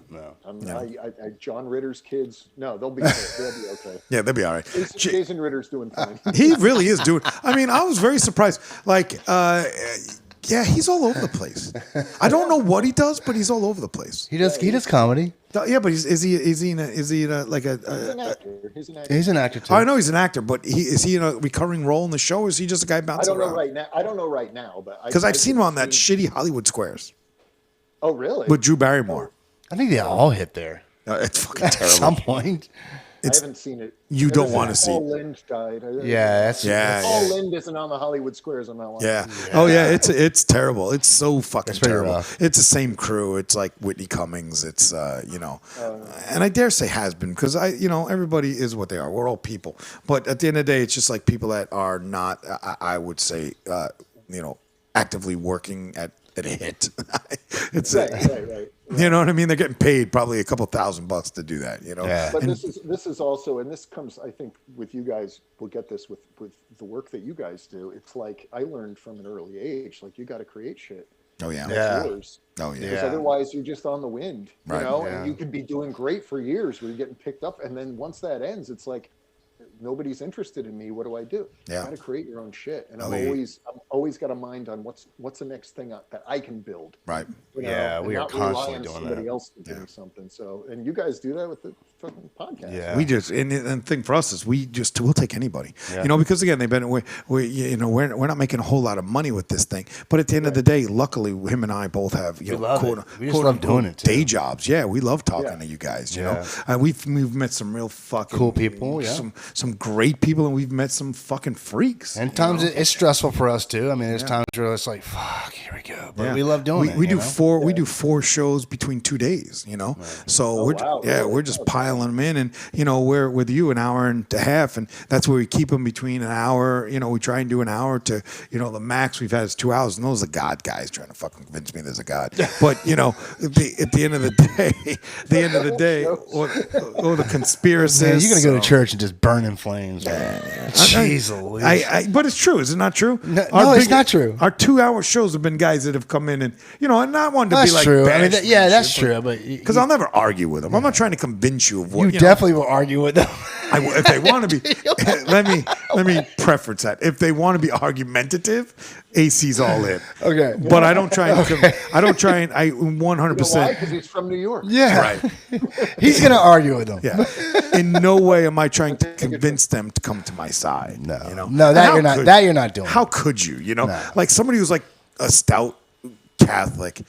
John Ritter's kids, no, they'll be okay. Yeah, they'll be all right. Jason Ritter's doing fine. He really is doing. I mean, I was very surprised. Like, he's all over the place. I don't know what he does, but he's all over the place. He does comedy. Yeah, but is he in a He's an actor. He's an actor too. I know he's an actor, but is he in a recurring role in the show, or is he just a guy bouncing around? I don't know right now, but because I've seen him on that shitty Hollywood Squares. Oh, really? With Drew Barrymore. I think they all hit there It's fucking at terrible. some point. I haven't seen it. You don't want to see Paul Lynde died. Paul Lynde isn't on the Hollywood Squares on that one. Yeah. Oh yeah, it's terrible. It's so fucking terrible. Rough. It's the same crew. It's like Whitney Cummings. It's and I dare say has been, because everybody is what they are. We're all people. But at the end of the day, it's just like people that are not. I would say actively working at a hit. It's right. You know what I mean? They're getting paid probably a couple $1,000 to do that. Yeah. But this is also, and this comes, I think, with you guys. We'll get this with the work that you guys do. It's like I learned from an early age, like you got to create shit. Oh yeah. That's yours. Oh yeah. Because otherwise you're just on the wind, Right. And you could be doing great for years where you're getting picked up, and then once that ends, it's like nobody's interested in me. What do I do? Yeah. You got to create your own shit, and Oh, I'm always got a mind on what's the next thing that I can build. Right. Yeah, and we are not rely constantly on doing somebody that. else to do something. So, and you guys do that with the fucking podcast. Yeah. We just and the thing for us is we'll take anybody, because again we're not making a whole lot of money with this thing, but at the end of the day, luckily him and I both have We love it. We just love doing it too. day jobs. Yeah, we love talking to you guys. You know, we've met some real fucking Cool people. Yeah, some great people, and we've met some fucking freaks. and times it's stressful for us too. I mean, there's times where it's like, fuck, here we go. But we love doing it. We do 4 shows between 2 days. So we're just piling them in, and we're with you an hour and a half, and that's where we keep them between an hour. We try and do an hour to the max we've had is 2 hours, and those are God guys trying to fucking convince me there's a God. But at the end of the day, or the conspiracies. Man, you're gonna go to church and just burn in flames. Jeez Louise. But it's true. Is it not true? No, it's not true. Our 2-hour shows have been guys that have come in and and not wanting to That's be like true. I mean, bash that's shit, true. But because I'll never argue with them. I'm not trying to convince you of what you definitely will argue with them. if they want to be, let me preference that. If they want to be argumentative, AC's all in. Okay, but I don't try. I don't try and I 100%. Why? Because he's from New York. Yeah, Right. He's gonna argue with them. Yeah. In no way am I trying to convince them to come to my side. No, No, that you're not. That you're not doing. How could you? Like somebody who's like a stout Catholic.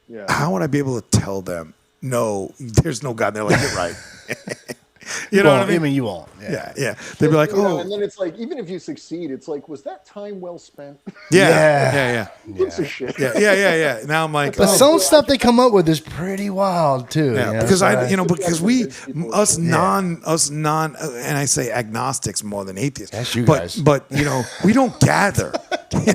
Yeah. How would I be able to tell them? No, there's no God. And they're like, you're right. You know what I mean? I mean, you won't. Yeah. They'd be like, and then it's like, even if you succeed, it's like, was that time well spent? Yeah. Who gives a shit? Yeah. Now I'm like, But some stuff they come up with is pretty wild too. Yeah, you know? because So because us non, and I say agnostics more than atheists. That's you but, guys. But we don't gather.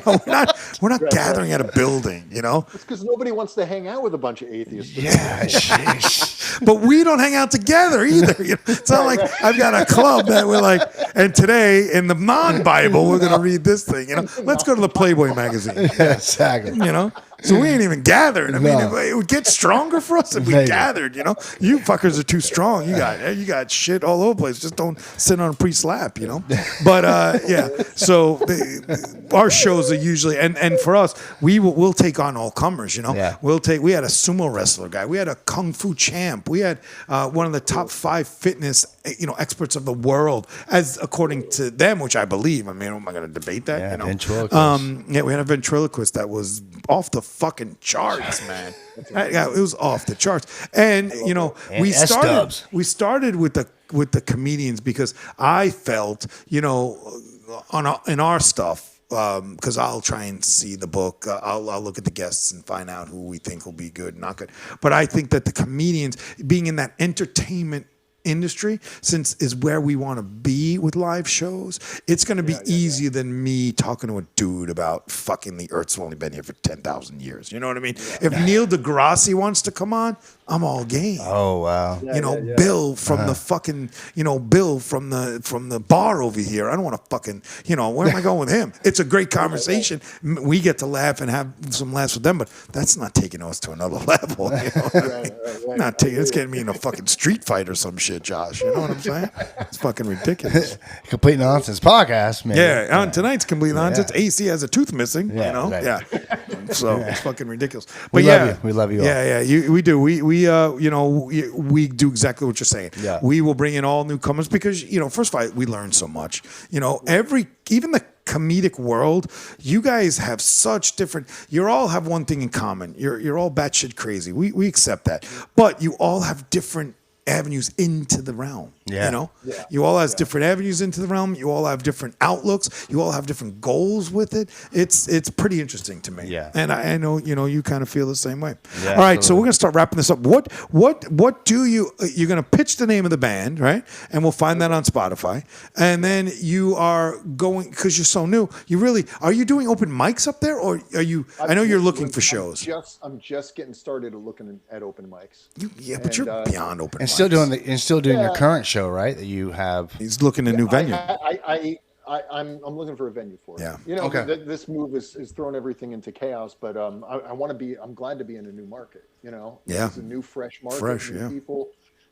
We're not gathering at a building. It's because nobody wants to hang out with a bunch of atheists. yeah, sheesh. But we don't hang out together either. It's not like I've got a club that we're like, and today in the non-Bible we're gonna read this thing. Let's go to the Playboy magazine. Yeah, exactly. So we ain't even gathered. I mean, No. it would get stronger for us if we Maybe. gathered. You fuckers are too strong. You got shit all over the place. Just don't sit on a pre-slap. But yeah. So our shows are usually, and for us, we'll take on all comers. Yeah. We had a sumo wrestler guy. We had a kung fu champ. We had one of the top 5 fitness experts of the world, as according to them, which I believe. I mean, am I going to debate that? Yeah, ventriloquist. We had a ventriloquist that was off the fucking charts, man. Yeah, it was off the charts. And we S-dubs. started with the comedians because I felt, in our stuff, because I'll try and see the book. I'll look at the guests and find out who we think will be good, not good. But I think that the comedians, being in that entertainment industry, since is where we want to be with live shows, it's going to be easier than me talking to a dude about fucking the Earth's only been here for 10,000 years. You know what I mean? If Neil deGrasse wants to come on, I'm all game. Oh wow. Bill from the fucking, Bill from the bar over here. I don't want to fucking, where am I going with him? It's a great conversation. We get to laugh and have some laughs with them, but that's not taking us to another level. Not taking. It's getting me in a fucking street fight or some shit, Josh. You know what I'm saying? It's fucking ridiculous. Complete nonsense podcast, man. Yeah, on tonight's complete nonsense. AC has a tooth missing. Yeah, right. Yeah. So it's fucking ridiculous. But We love you. We love you all. Yeah. We do. We do exactly what you're saying. Yeah. We will bring in all newcomers because first of all, we learn so much. Even the comedic world, you guys have such different. You all have one thing in common. You're all batshit crazy. We accept that, but you all have different avenues into the realm. Yeah. You all have different avenues into the realm. You all have different outlooks. You all have different goals with it. It's pretty interesting to me. Yeah. And I know you kind of feel the same way. Yeah, all right, so absolutely. we're gonna start wrapping this up. What do you're gonna pitch the name of the band, right? And we'll find that on Spotify. And then you are going, because you're so new. Are you doing open mics up there, or are you? I know you're looking for shows. I'm just getting started looking at open mics. But you're beyond open And mics. still doing your Yeah. current show, right? That you have. He's looking at a new venue. I'm looking for a venue for it. Yeah. Okay. This move is throwing everything into chaos, but I want to be. I'm glad to be in a new market. Yeah. It's a new fresh market, Fresh, new yeah. people,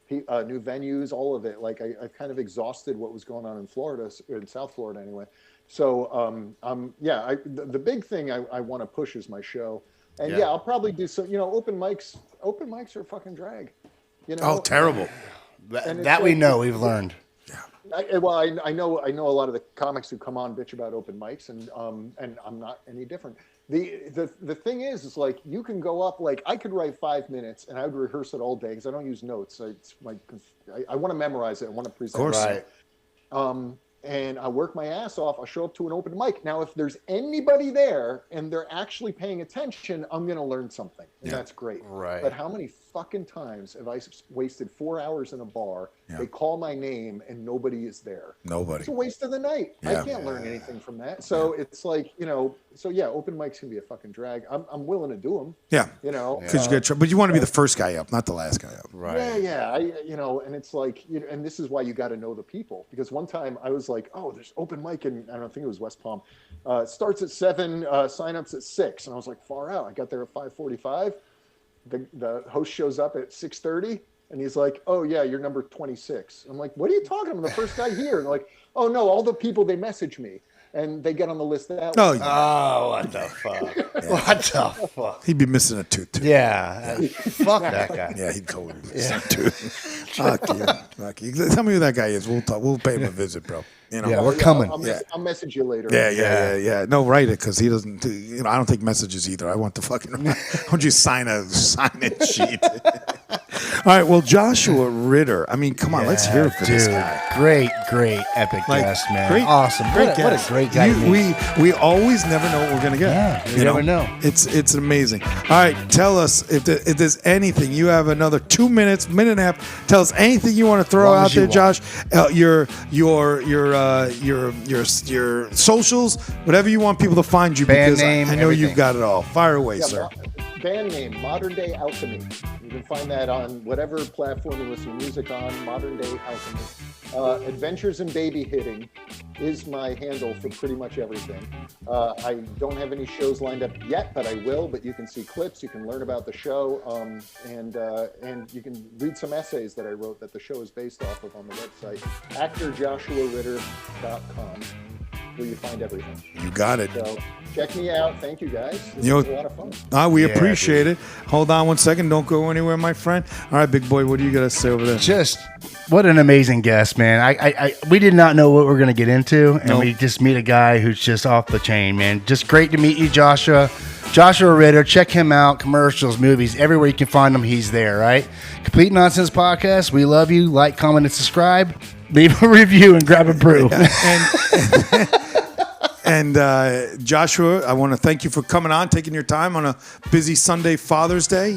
new venues, all of it. Like I've kind of exhausted what was going on in Florida, in South Florida anyway. So the big thing I want to push is my show, and I'll probably do some. Open mics. Open mics are a fucking drag. Oh, terrible. That we know. We've learned. I know a lot of the comics who come on bitch about open mics, and I'm not any different. The thing is like you can go up, like I could write 5 minutes and I would rehearse it all day because I don't use notes. I want to memorize it. I want to present. Of course. It. Right. And I work my ass off. I show up to an open mic. Now, if there's anybody there and they're actually paying attention, I'm going to learn something. And that's great. Right. But how many fucking times have I wasted 4 hours in a bar? Yeah. They call my name and nobody is there. Nobody. It's a waste of the night. Yeah. I can't learn anything from that. So it's like, open mics can be a fucking drag. I'm willing to do them. Yeah. Because but you want to be the first guy up, not the last guy up. Right. Yeah. And it's like, and this is why you got to know the people. Because one time I was like, oh, there's open mic in, I don't think it was West Palm. It starts at 7, signups at 6. And I was like, far out. I got there at 5:45. The host shows up at 6:30. And he's like, oh, yeah, you're number 26. I'm like, what are you talking about? I'm the first guy here. And they're like, oh, no, all the people, they message me. And they get on the list that way. Oh, yeah. Oh, what the fuck? What the fuck? He'd be missing a tooth, too. Yeah. Fuck that guy. Yeah, he'd totally be missing a tooth. Fuck you. Tell me who that guy is. We'll talk. We'll pay him a visit, bro. Yeah, we're coming. I'll message you later. Yeah. No, write it, because he doesn't. I don't take messages either. I want the fucking. I want you to sign a sign-in sheet. All right, well, Joshua Ritter. I mean, come on, let's hear it for this guy. Great, epic guest, man. Great, awesome. Great What guest. a great guy. We always never know what we're gonna get. Yeah, you never know. It's amazing. All right, tell us if there's anything. You have another 2 minutes, minute and a half. Tell us anything you want to throw out there, Josh. Your socials, whatever you want people to find you. Band because name, I know everything. You've got it all. Fire away, sir. Band name, Modern Day Alchemy. You can find that on whatever platform you listen to music on, Modern Day Alchemy. Adventures in Baby Hitting is my handle for pretty much everything. I don't have any shows lined up yet, but I will. But you can see clips, you can learn about the show, and you can read some essays that I wrote that the show is based off of on the website, actorjoshuaritter.com. where you find everything. You got it. So check me out. Thank you, guys. This was a lot of fun. We appreciate it. Hold on 1 second. Don't go anywhere, my friend. All right, big boy, what do you got to say over there? Just what an amazing guest, man. We did not know what we were going to get into, and we just meet a guy who's just off the chain, man. Just great to meet you, Joshua. Joshua Ritter, check him out. Commercials, movies, everywhere you can find him, he's there, right? Complete Nonsense Podcast. We love you. Like, comment, and subscribe. Leave a review and grab a brew. And Joshua, I want to thank you for coming on, taking your time on a busy Sunday Father's Day.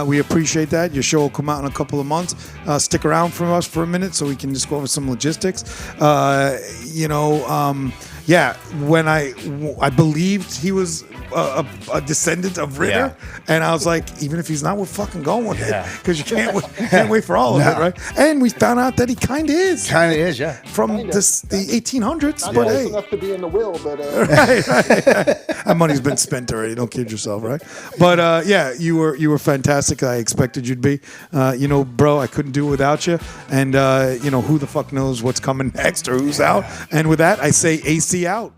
We appreciate that. Your show will come out in a couple of months. Stick around for us for a minute so we can just go over some logistics. When I believed he was a descendant of Ritter, and I was like, even if he's not, we're fucking going with it because you can't wait for all of it, right? And we found out that he kind of is, yeah, from the 1800s. Not but close enough to be in the will, but right. That money's been spent already. Don't kid yourself, right? But you were fantastic. I expected you'd be. Bro, I couldn't do it without you. And who the fuck knows what's coming next or who's out. And with that, I say AC out.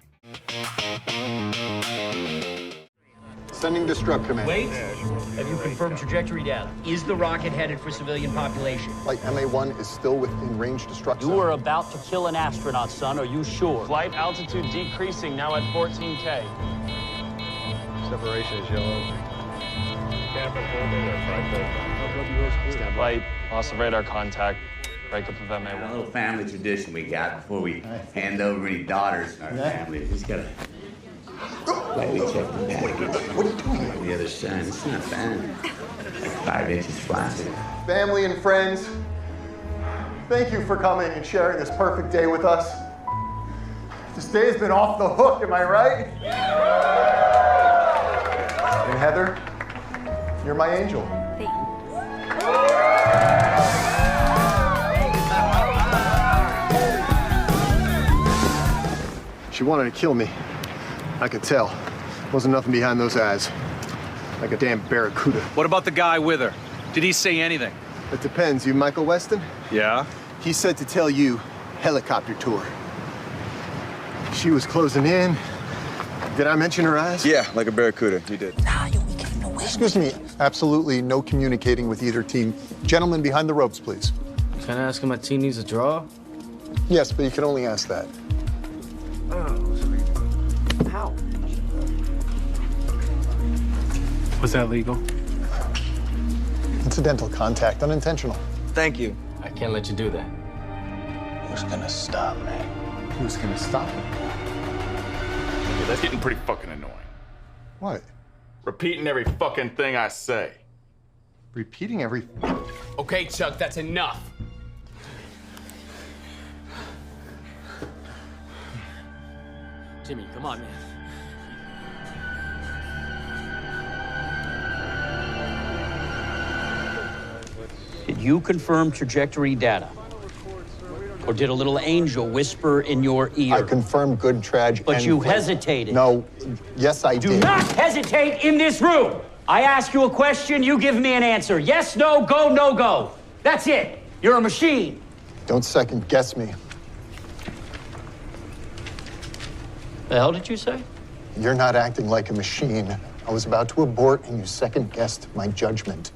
sending destruct command. Wait. Have you confirmed trajectory data? Is the rocket headed for civilian population? Flight MA1 is still within range destruct You zone. were about to kill an astronaut, son. Are you sure? Flight altitude decreasing, now at 14K. Separation is yellow. Stand by. Loss of radar contact. Breakup of MA1. A little family tradition we got before we hand over any daughters in our family. We just gotta lightly check the package. What are you doing? On the other side, it's not bad. Like 5 inches flat. Family and friends, thank you for coming and sharing this perfect day with us. This day has been off the hook, am I right? And Heather, you're my angel. She wanted to kill me. I could tell. Wasn't nothing behind those eyes. Like a damn barracuda. What about the guy with her? Did he say anything? It depends. You Michael Weston? Yeah? He said to tell you, helicopter tour. She was closing in. Did I mention her eyes? Yeah, like a barracuda. You did. Excuse me. Absolutely no communicating with either team. Gentlemen behind the ropes, please. Can I ask him my team needs a draw? Yes, but you can only ask that. How? Was that legal? Incidental contact, unintentional. Thank you. I can't let you do that. Who's gonna stop me? Who's gonna stop him? Yeah, that's getting pretty fucking annoying. What? Repeating every fucking thing I say. Repeating every... Okay, Chuck, that's enough. Jimmy, come on, man. Did you confirm trajectory data? Or did a little angel whisper in your ear? I confirmed good traj. But you hesitated. No. Yes, I Do did. not hesitate in this room. I ask you a question, you give me an answer. Yes, no, go, no, go. That's it. You're a machine. Don't second guess me. The hell did you say? You're not acting like a machine. I was about to abort and you second guessed my judgment.